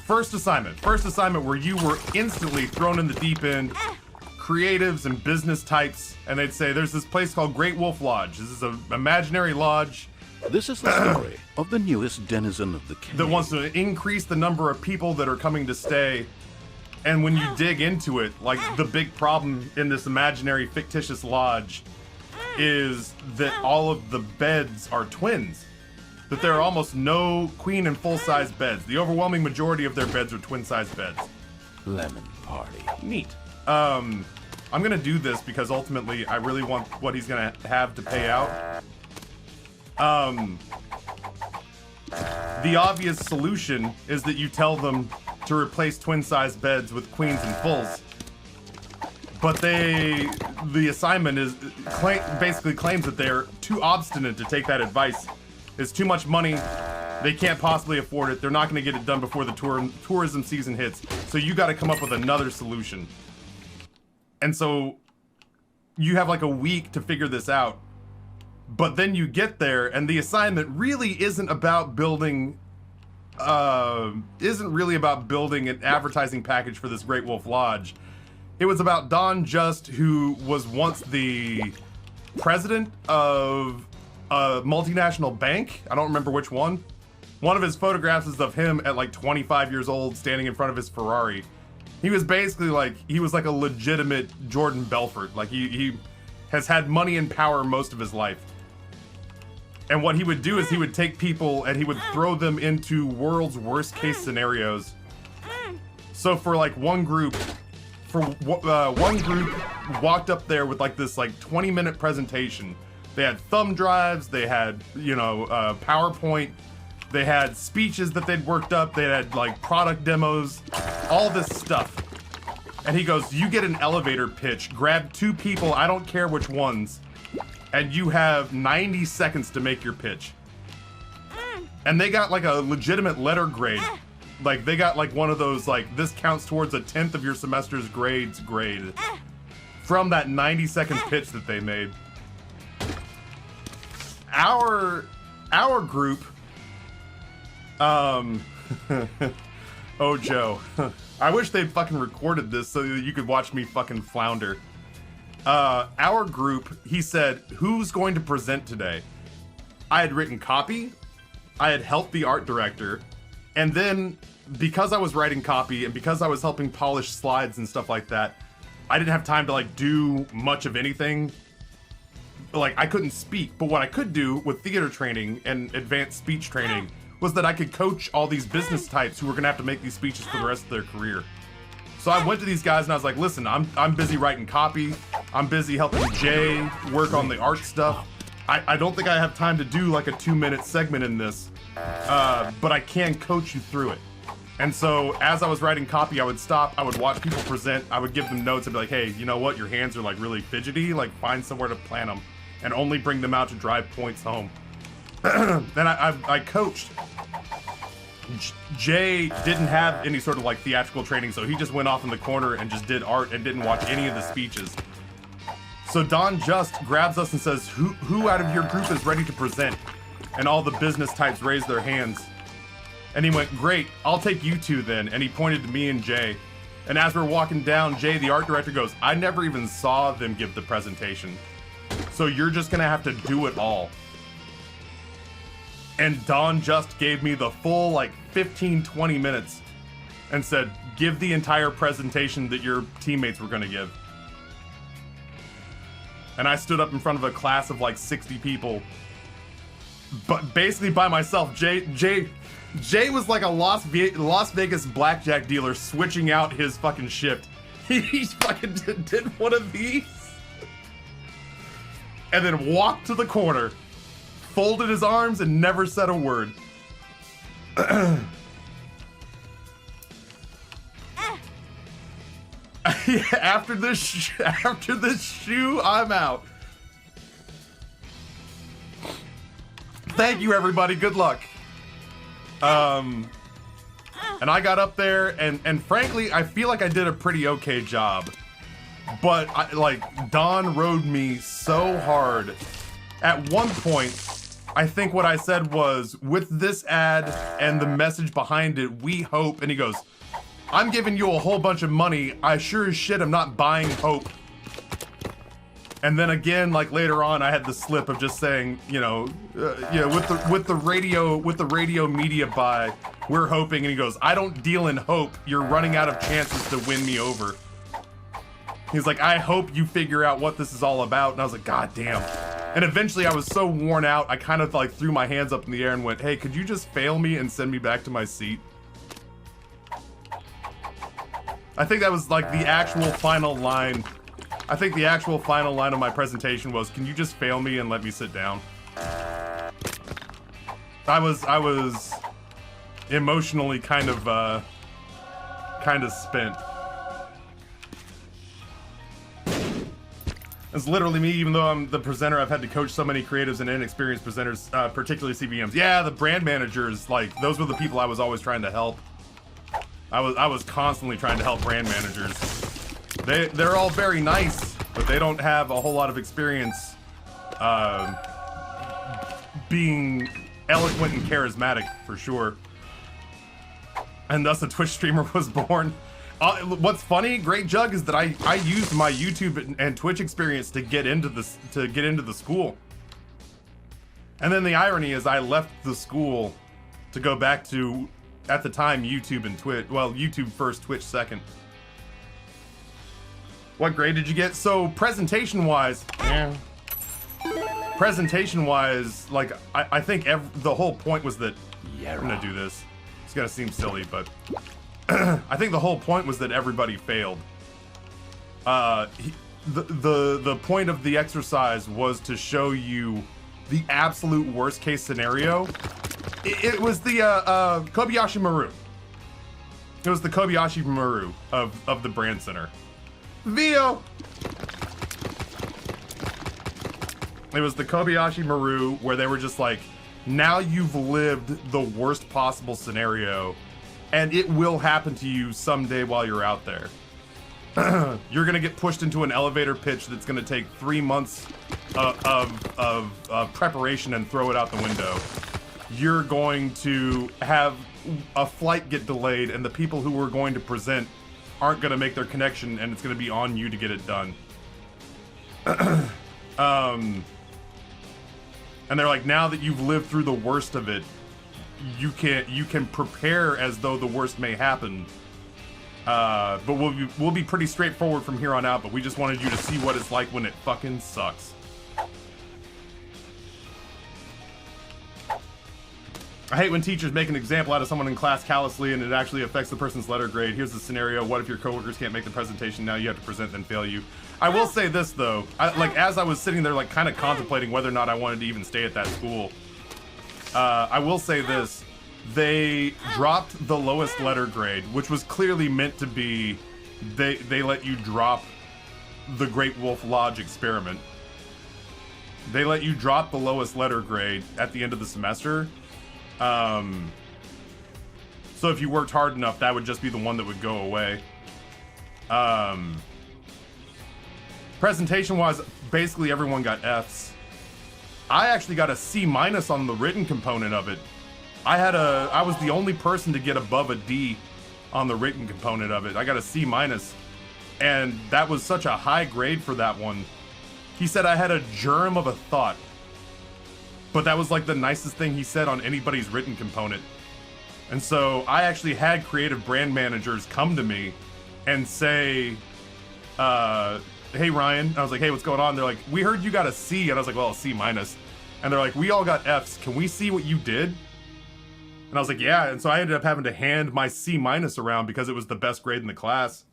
first assignment where you were instantly thrown in the deep end, creatives and business types, and they'd say there's this place called Great Wolf Lodge. This is an imaginary lodge. This is the story of the newest denizen of the cave. That wants to increase the number of people that are coming to stay. And when you dig into it, like, the big problem in this imaginary fictitious lodge is that all of the beds are twins. That there are almost no queen and full-size beds. The overwhelming majority of their beds are twin-size beds. Lemon party. Neat. I'm gonna do this because ultimately I really want what he's gonna have to pay out. The obvious solution is that you tell them to replace twin-sized beds with queens and fulls. But the assignment is basically claims that they're too obstinate to take that advice. It's too much money. They can't possibly afford it. They're not going to get it done before the tourism season hits. So you got to come up with another solution. And so you have like a week to figure this out. But then you get there, and the assignment really isn't about building an advertising package for this Great Wolf Lodge. It was about Don Just, who was once the president of a multinational bank. I don't remember which one. One of his photographs is of him at like 25 years old, standing in front of his Ferrari. He was basically like, he was like a legitimate Jordan Belfort. Like he has had money and power most of his life. And what he would do is he would take people and he would throw them into world's worst case scenarios. So for like one group walked up there with like this like 20-minute presentation. They had thumb drives, they had, PowerPoint, they had speeches that they'd worked up, they had like product demos, all this stuff. And he goes, you get an elevator pitch, grab 2 people, I don't care which ones, and you have 90 seconds to make your pitch. And they got like a legitimate letter grade. like they got like one of those like this counts towards a 10th of your semester's grades grade from that 90-second pitch that they made. Our group, oh Joe, I wish they'd fucking recorded this so that you could watch me fucking flounder. Our group, he said, who's going to present today? I had written copy, I had helped the art director, and then because I was writing copy and because I was helping polish slides and stuff like that, I didn't have time to like do much of anything. Like I couldn't speak, but what I could do with theater training and advanced speech training was that I could coach all these business types who were gonna have to make these speeches for the rest of their career. So I went to these guys and I was like, listen, I'm busy writing copy. I'm busy helping Jay work on the art stuff. I don't think I have time to do like a 2-minute segment in this, but I can coach you through it. And so as I was writing copy, I would stop, I would watch people present, I would give them notes and be like, hey, you know what? Your hands are like really fidgety, like find somewhere to plant them and only bring them out to drive points home. Then I coached. Jay didn't have any sort of like theatrical training, so he just went off in the corner and just did art and didn't watch any of the speeches. So Don just grabs us and says, who out of your group is ready to present? And all the business types raised their hands. And he went, great, I'll take you two then. And he pointed to me and Jay. And as we're walking down, Jay, the art director, goes, I never even saw them give the presentation. So you're just gonna have to do it all. And Don just gave me the full like 15-20 minutes and said, give the entire presentation that your teammates were gonna give. And I stood up in front of a class of like 60 people, but basically by myself. Jay was like a Las Vegas blackjack dealer switching out his fucking shift. He fucking did one of these and then walked to the corner, folded his arms, and never said a word. After this shoe, I'm out. Thank you, everybody. Good luck. And I got up there, and frankly, I feel like I did a pretty okay job. But Don rode me so hard. At one point, I think what I said was, with this ad and the message behind it, we hope, and he goes, I'm giving you a whole bunch of money. I sure as shit am not buying hope. And then again, like later on, I had the slip of just saying, with the radio media buy, we're hoping. And he goes, I don't deal in hope. You're running out of chances to win me over. He's like, I hope you figure out what this is all about. And I was like, God damn. And eventually I was so worn out, I kind of like threw my hands up in the air and went, hey, could you just fail me and send me back to my seat? I think that was like the actual final line. I think the actual final line of my presentation was, can you just fail me and let me sit down? I was emotionally kind of spent. It's literally me, even though I'm the presenter, I've had to coach so many creatives and inexperienced presenters, particularly CBMs. Yeah, the brand managers, like, those were the people I was always trying to help. I was constantly trying to help brand managers. They're all very nice, but they don't have a whole lot of experience being eloquent and charismatic, for sure. And thus a Twitch streamer was born. What's funny, Great Jug, is that I used my YouTube and Twitch experience to get into the school. And then the irony is I left the school to go back to, at the time, YouTube and Twitch. Well, YouTube first, Twitch second. What grade did you get? So presentation-wise, like I think the whole point was that I'm gonna do this. It's gonna seem silly, but I think the whole point was that everybody failed. The point of the exercise was to show you the absolute worst case scenario. It was the Kobayashi Maru. It was the Kobayashi Maru of the brand center. Vio. It was the Kobayashi Maru where they were just like, now you've lived the worst possible scenario. And it will happen to you someday while you're out there. You're gonna get pushed into an elevator pitch that's gonna take 3 months of preparation and throw it out the window. You're going to have a flight get delayed, and the people who are going to present aren't gonna make their connection, and it's gonna be on you to get it done. And they're like, now that you've lived through the worst of it, you can prepare as though the worst may happen. But we'll be pretty straightforward from here on out, but we just wanted you to see what it's like when it fucking sucks. I hate when teachers make an example out of someone in class callously and it actually affects the person's letter grade. Here's the scenario. What if your coworkers can't make the presentation? Now you have to present, then fail you. I will say this though, as I was sitting there like kind of contemplating whether or not I wanted to even stay at that school, I will say this. They dropped the lowest letter grade, which was clearly meant to be, they let you drop the Great Wolf Lodge experiment. They let you drop the lowest letter grade at the end of the semester. So if you worked hard enough, that would just be the one that would go away. Presentation-wise, basically everyone got Fs. I actually got a C- on the written component of it. I was the only person to get above a D on the written component of it. I got a C-, and that was such a high grade for that one. He said I had a germ of a thought, but that was like the nicest thing he said on anybody's written component. And so I actually had creative brand managers come to me and say, hey Ryan, and I was like, hey, what's going on? They're like, we heard you got a C, and I was like, well, a C-. And they're like, we all got Fs, can we see what you did? And I was like, yeah, and so I ended up having to hand my C- around because it was the best grade in the class.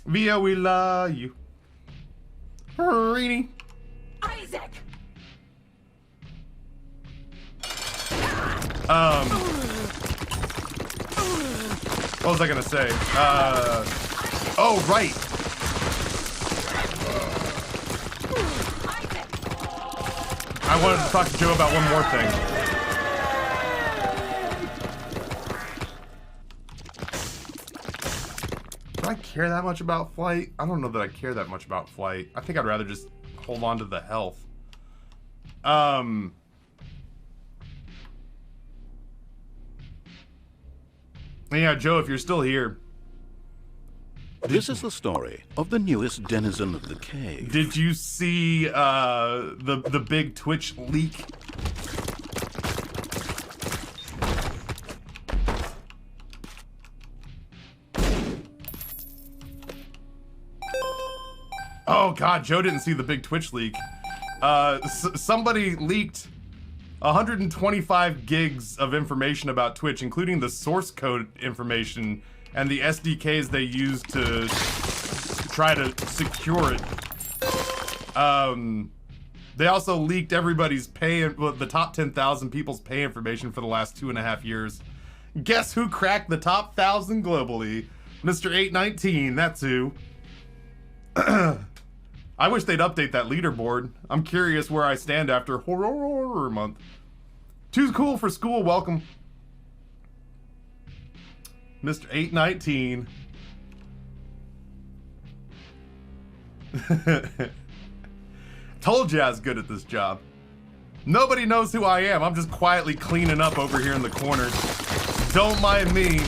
Via, we love you. Rini. Isaac. What was I gonna say? Oh, right. I wanted to talk to Joe about one more thing. Do I care that much about flight? I don't know that I care that much about flight. I think I'd rather just hold on to the health. Yeah, Joe, if you're still here. This is the story of the newest denizen of the cave. Did you see the big Twitch leak? Oh god, Joe didn't see the big Twitch leak. Somebody leaked 125 gigs of information about Twitch, including the source code information and the SDKs they use to try to secure it. They also leaked everybody's pay, the top 10,000 people's pay information for the last 2.5 years. Guess who cracked the top 1,000 globally? Mr. 819, that's who. I wish they'd update that leaderboard. I'm curious where I stand after horror month. Too cool for school, welcome. Mr. 819. Told you I was good at this job. Nobody knows who I am. I'm just quietly cleaning up over here in the corner. Don't mind me.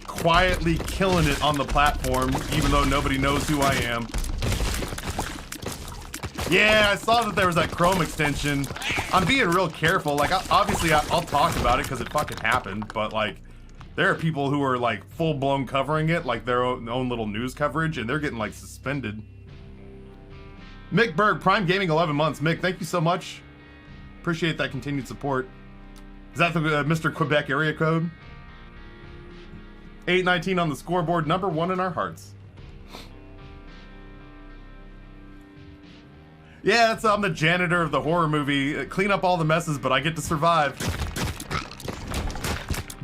Quietly killing it on the platform, even though nobody knows who I am. Yeah, I saw that there was that Chrome extension. I'm being real careful. Like, obviously, I'll talk about it because it fucking happened. But, like, there are people who are, like, full-blown covering it, like their own little news coverage, and they're getting, like, suspended. Mick Berg, Prime Gaming, 11 months. Mick, thank you so much. Appreciate that continued support. Is that the Mr. Quebec area code? 819 on the scoreboard, #1 in our hearts. Yeah, I'm the janitor of the horror movie. Clean up all the messes, but I get to survive.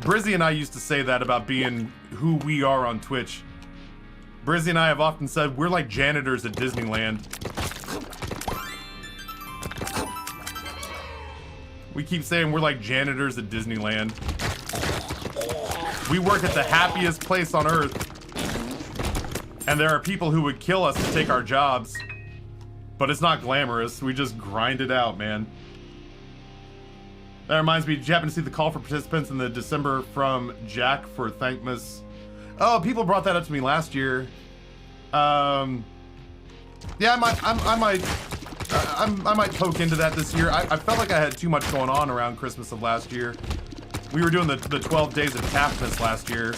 Brizzy and I used to say that about being who we are on Twitch. Brizzy and I have often said we're like janitors at Disneyland. We keep saying we're like janitors at Disneyland. We work at the happiest place on earth. And there are people who would kill us to take our jobs. But it's not glamorous. We just grind it out, man. That reminds me, did you happen to see the call for participants in the December from Jack for Thankmas? Oh, people brought that up to me last year. Yeah, I might poke into that this year. I felt like I had too much going on around Christmas of last year. We were doing the 12 days of Taftmas last year.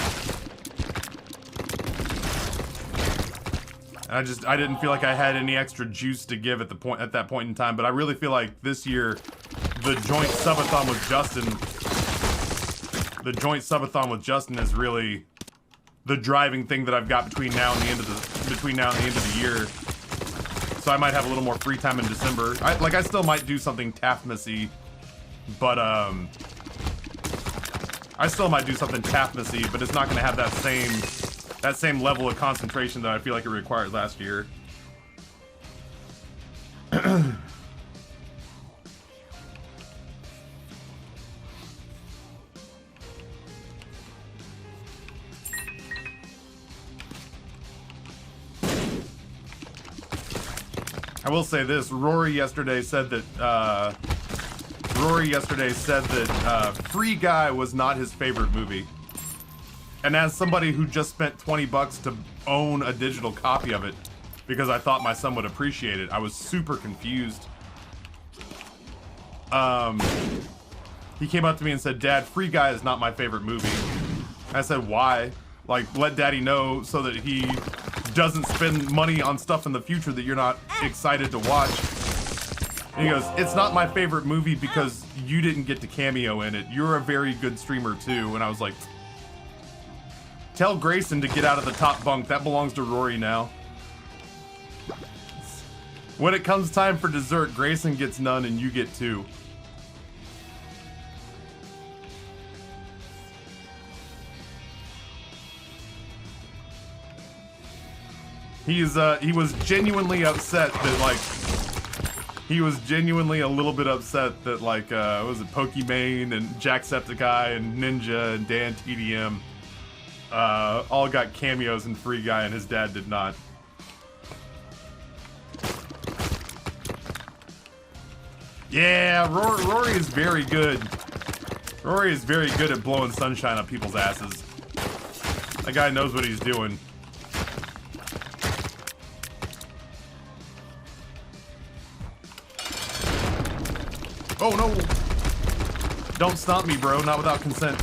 And I didn't feel like I had any extra juice to give at that point in time, but I really feel like this year the joint subathon with Justin is really the driving thing that I've got between now and the end of the year. So I might have a little more free time in December. I still might do something Taftmas-y, but it's not gonna have that same level of concentration that I feel like it required last year. I will say this, Rory yesterday said that Free Guy was not his favorite movie. And as somebody who just spent 20 bucks to own a digital copy of it because I thought my son would appreciate it, I was super confused. He came up to me and said, "Dad, Free Guy is not my favorite movie." I said, "Why?" Like, let Daddy know so that he doesn't spend money on stuff in the future that you're not excited to watch. And he goes, "It's not my favorite movie because you didn't get to cameo in it. You're a very good streamer too." And I was like, tell Grayson to get out of the top bunk. That belongs to Rory now. When it comes time for dessert, Grayson gets none and you get two. He was genuinely upset that, like, he was genuinely a little bit upset that, like, what was it, Pokimane and Jacksepticeye and Ninja and Dan TDM all got cameos in Free Guy and his dad did not. Yeah, Rory is very good. Rory is very good at blowing sunshine on people's asses. That guy knows what he's doing. Oh no! Don't stomp me, bro. Not without consent.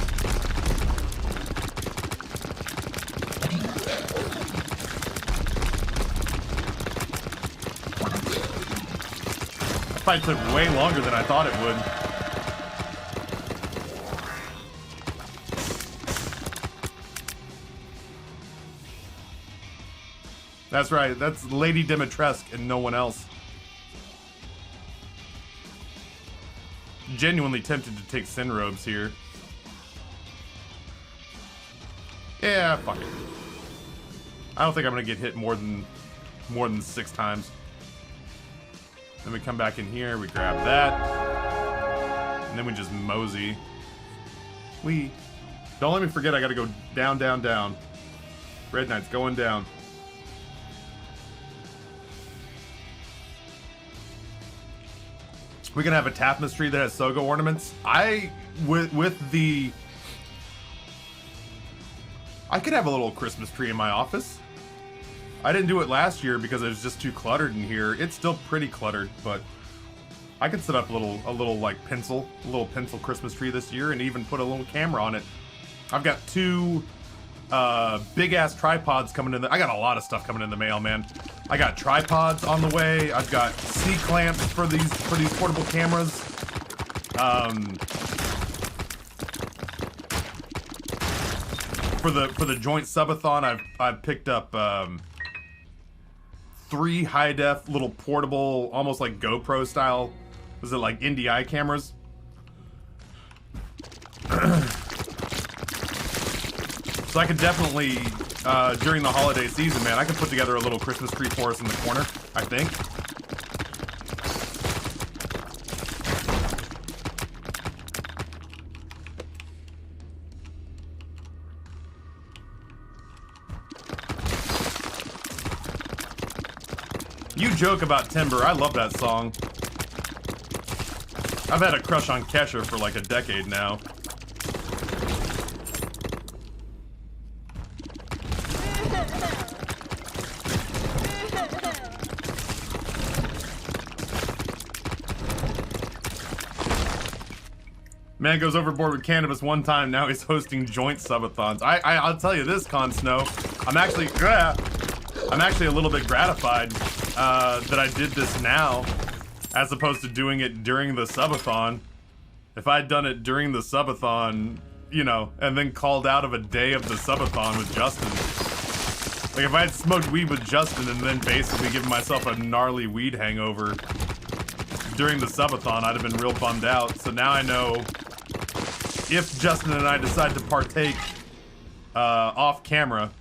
That fight took way longer than I thought it would. That's right. That's Lady Dimitrescu and no one else. Genuinely tempted to take Sin Robes here. Yeah, fuck it. I don't think I'm gonna get hit more than 6 times. Then we come back in here, we grab that, and then we just mosey. Don't let me forget I gotta go down, down, down. Red Knight's going down. We're gonna have a Taftmas tree that has Sogo ornaments. I could have a little Christmas tree in my office. I didn't do it last year because it was just too cluttered in here. It's still pretty cluttered, but I could set up a little like pencil Christmas tree this year and even put a little camera on it. I've got 2 big ass tripods coming in. I got a lot of stuff coming in the mail, man. I got tripods on the way. I've got C-clamps for these portable cameras. For the joint subathon, I've picked up 3 high-def little portable, almost like GoPro style. Was it like NDI cameras? So I could definitely, during the holiday season, man, I could put together a little Christmas tree for us in the corner, I think. You joke about Timber. I love that song. I've had a crush on Kesha for like a decade now. Man goes overboard with cannabis one time, now he's hosting joint subathons. I'll tell you this, Con Snow. I'm actually a little bit gratified that I did this now, as opposed to doing it during the subathon. If I'd done it during the subathon, you know, and then called out of a day of the subathon with Justin. Like if I had smoked weed with Justin and then basically given myself a gnarly weed hangover during the subathon, I'd have been real bummed out. So now I know if Justin and I decide to partake off camera,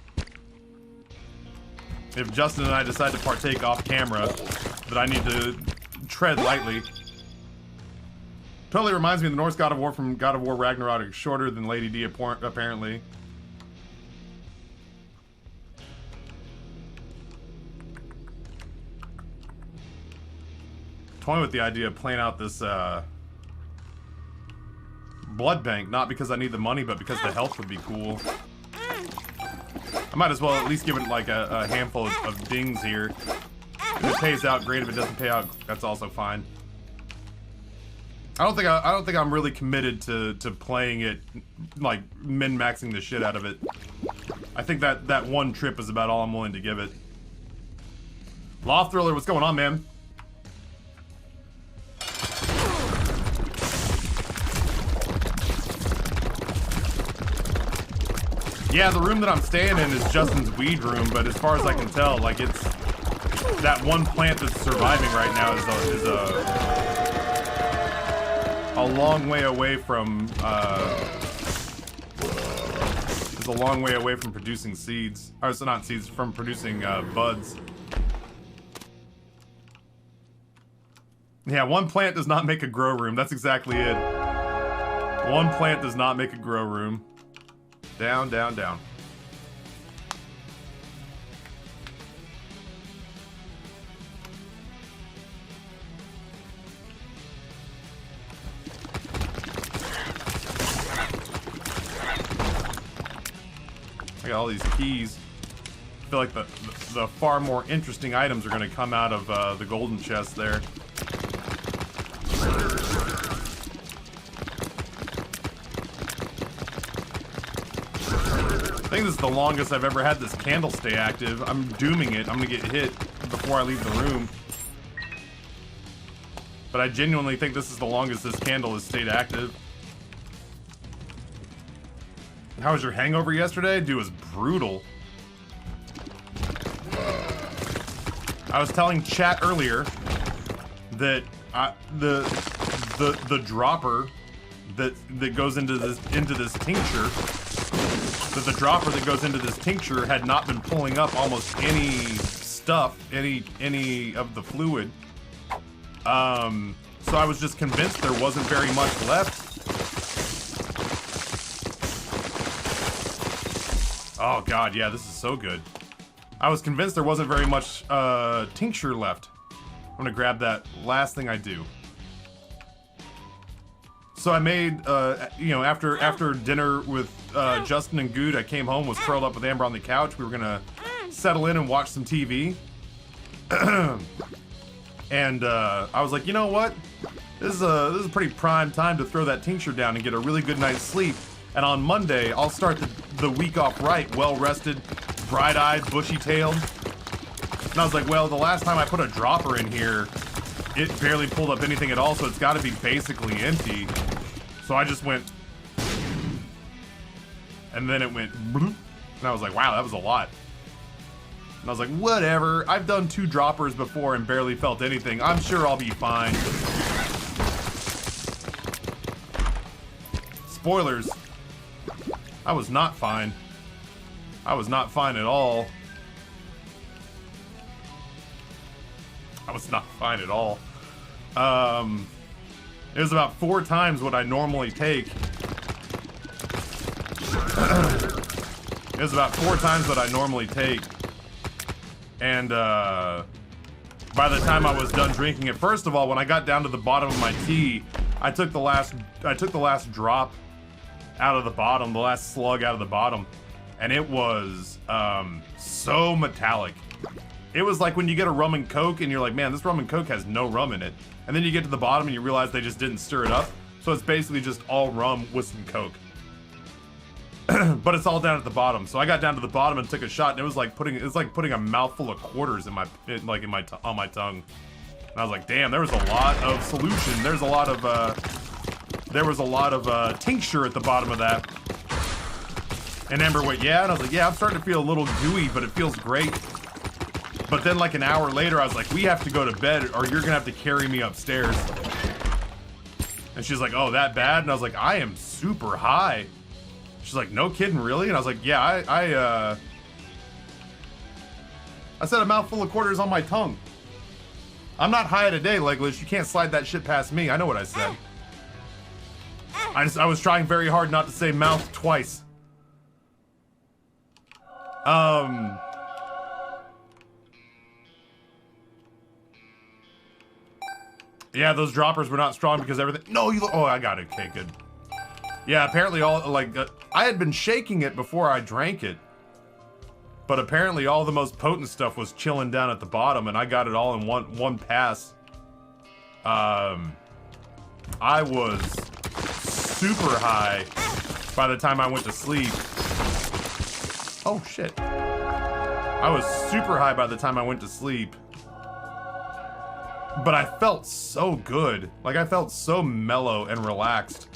that I need to tread lightly. Totally reminds me of the Norse God of War from God of War Ragnarok, shorter than Lady D apparently. Toying with the idea of playing out this blood bank, not because I need the money, but because the health would be cool. I might as well at least give it like a handful of dings here. If it pays out, great. If it doesn't pay out, that's also fine. I don't think I'm really committed to playing it, like min-maxing the shit out of it. I think that one trip is about all I'm willing to give it. Law Thriller, what's going on, man? Yeah, the room that I'm staying in is Justin's weed room, but as far as I can tell, like it's that one plant that's surviving right now is a long way away from producing seeds. Or so not seeds, from producing buds. Yeah, one plant does not make a grow room. That's exactly it. One plant does not make a grow room. Down, down, down. I got all these keys. I feel like the far more interesting items are going to come out of the golden chest there. I think this is the longest I've ever had this candle stay active. I'm dooming it. I'm gonna get hit before I leave the room. But I genuinely think this is the longest this candle has stayed active. How was your hangover yesterday? Dude, it was brutal. I was telling chat earlier that the dropper that goes into this tincture. That the dropper that goes into this tincture had not been pulling up almost any stuff, any of the fluid. So I was just convinced there wasn't very much left. Oh god, yeah, this is so good. I was convinced there wasn't very much tincture left. I'm gonna grab that last thing I do. So I made, you know, after dinner with Justin and Good, I came home, was curled up with Amber on the couch. We were gonna settle in and watch some TV. And I was like, you know what? This is a pretty prime time to throw that tincture down and get a really good night's sleep. And on Monday, I'll start the week off right, well-rested, bright-eyed, bushy-tailed. And I was like, well, the last time I put a dropper in here, it barely pulled up anything at all, so it's got to be basically empty. So I just went, and then it went, bloop, and I was like, wow, that was a lot. And I was like, whatever. I've done 2 droppers before and barely felt anything. I'm sure I'll be fine. Spoilers. I was not fine. I was not fine at all. I was not fine at all. It was about 4 times what I normally take. It was about 4 times what I normally take. And by the time I was done drinking it, first of all, when I got down to the bottom of my tea, I took the last drop out of the bottom, the last slug out of the bottom, and it was so metallic. It was like when you get a rum and coke and you're like, man, this rum and coke has no rum in it. And then you get to the bottom and you realize they just didn't stir it up. So it's basically just all rum with some coke. But it's all down at the bottom. So I got down to the bottom and took a shot, and it was like putting a mouthful of quarters on my tongue. And I was like, damn, there was a lot of solution. There was a lot of tincture at the bottom of that. And Amber went, yeah, and I was like, yeah, I'm starting to feel a little gooey, but it feels great. But then like an hour later, I was like, we have to go to bed or you're gonna have to carry me upstairs. And she's like, oh, that bad? And I was like, I am super high. She's like, no kidding, really? And I was like, yeah, I said a mouthful of quarters on my tongue. I'm not high today, Legless. You can't slide that shit past me. I know what I said. I was trying very hard not to say mouth twice. Yeah, those droppers were not strong because everything. No, you. Oh, I got it. Okay, good. Yeah, apparently all I had been shaking it before I drank it, but apparently all the most potent stuff was chilling down at the bottom, and I got it all in one pass. I was super high by the time I went to sleep. Oh shit! I was super high by the time I went to sleep. But I felt so good. Like, I felt so mellow and relaxed.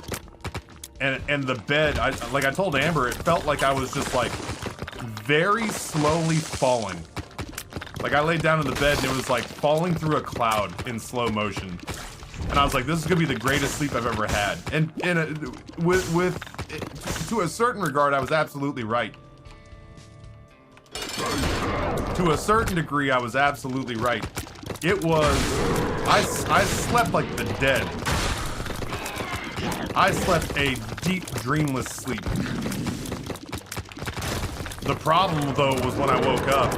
And the bed, like I told Amber, it felt like I was just like very slowly falling. Like I laid down in the bed and it was like falling through a cloud in slow motion. And I was like, this is gonna be the greatest sleep I've ever had. And to a certain regard, I was absolutely right. To a certain degree, I was absolutely right. It was, I slept like the dead. I slept a deep, dreamless sleep. The problem, though, was when I woke up.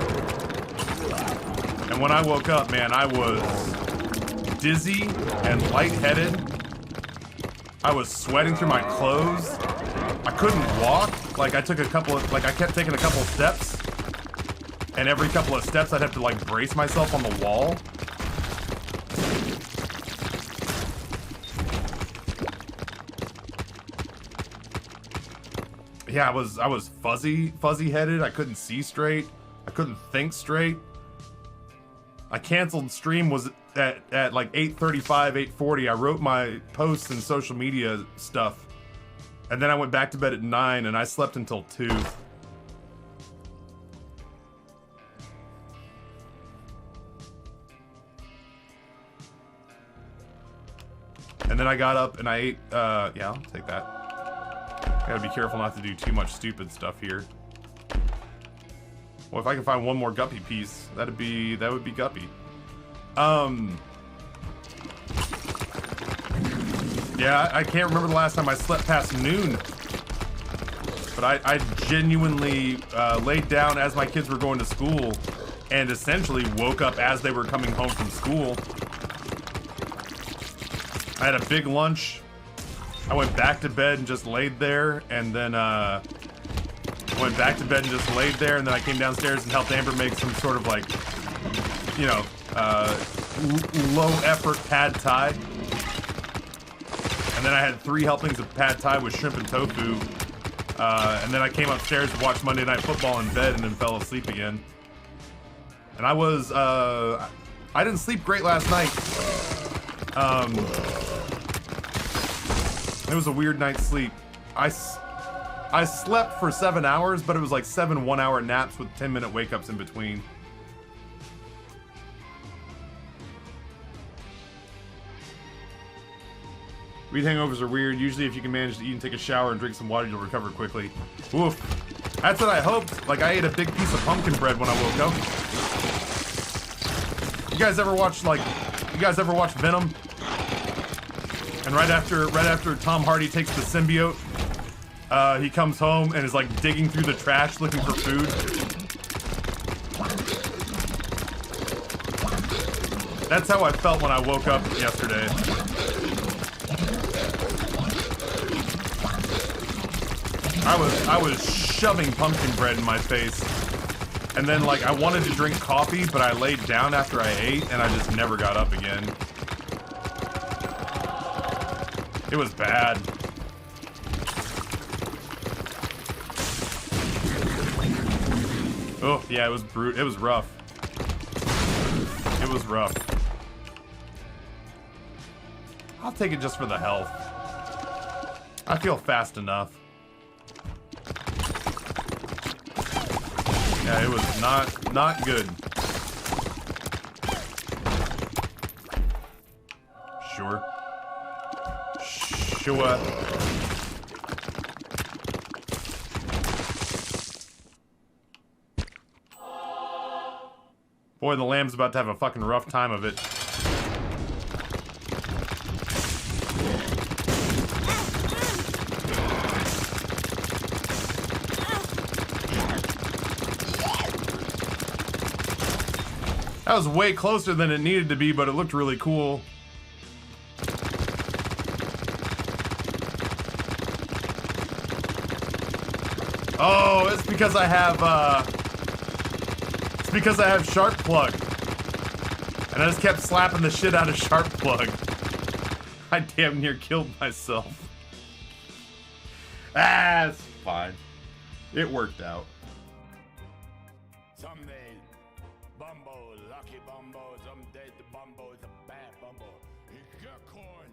And when I woke up, man, I was dizzy and lightheaded. I was sweating through my clothes. I couldn't walk. Like, I kept taking a couple steps. And every couple of steps, I'd have to, like, brace myself on the wall. Yeah, I was fuzzy-headed. I couldn't see straight. I couldn't think straight. I canceled stream was at like 8:35, 8:40. I wrote my posts and social media stuff. And then I went back to bed at 9 and I slept until 2. And then I got up and I ate, yeah, I'll take that. Gotta be careful not to do too much stupid stuff here. Well, if I can find one more guppy piece, that would be guppy. Yeah, I can't remember the last time I slept past noon. But I genuinely laid down as my kids were going to school and essentially woke up as they were coming home from school. I had a big lunch. I went back to bed and just laid there, and then went back to bed and just laid there, and then I came downstairs and helped Amber make some sort of like, you know, low effort pad thai. And then I had 3 helpings of pad thai with shrimp and tofu. And then I came upstairs to watch Monday Night Football in bed and then fell asleep again. And I was, I didn't sleep great last night. It was a weird night's sleep. I slept for 7 hours, but it was like 7 one-hour naps with 10-minute wake-ups in between. Weed hangovers are weird. Usually if you can manage to eat and take a shower and drink some water, you'll recover quickly. Oof. That's what I hoped. Like, I ate a big piece of pumpkin bread when I woke up. You guys ever watch Venom? And right after Tom Hardy takes the symbiote, he comes home and is like digging through the trash looking for food. That's how I felt when I woke up yesterday. I was shoving pumpkin bread in my face. And then, like, I wanted to drink coffee, but I laid down after I ate, and I just never got up again. It was bad. Oh, yeah, it was it was rough. It was rough. I'll take it just for the health. I feel fast enough. Yeah, it was not good. Sure. Sure. Boy, the lamb's about to have a fucking rough time of it. That was way closer than it needed to be, but it looked really cool. Oh, it's because I have, Shark Plug. And I just kept slapping the shit out of Shark Plug. I damn near killed myself. Ah, it's fine. It worked out. Someday, Bumbo, lucky Bumbo, someday the Bumbo is a bad Bumbo. He got corn.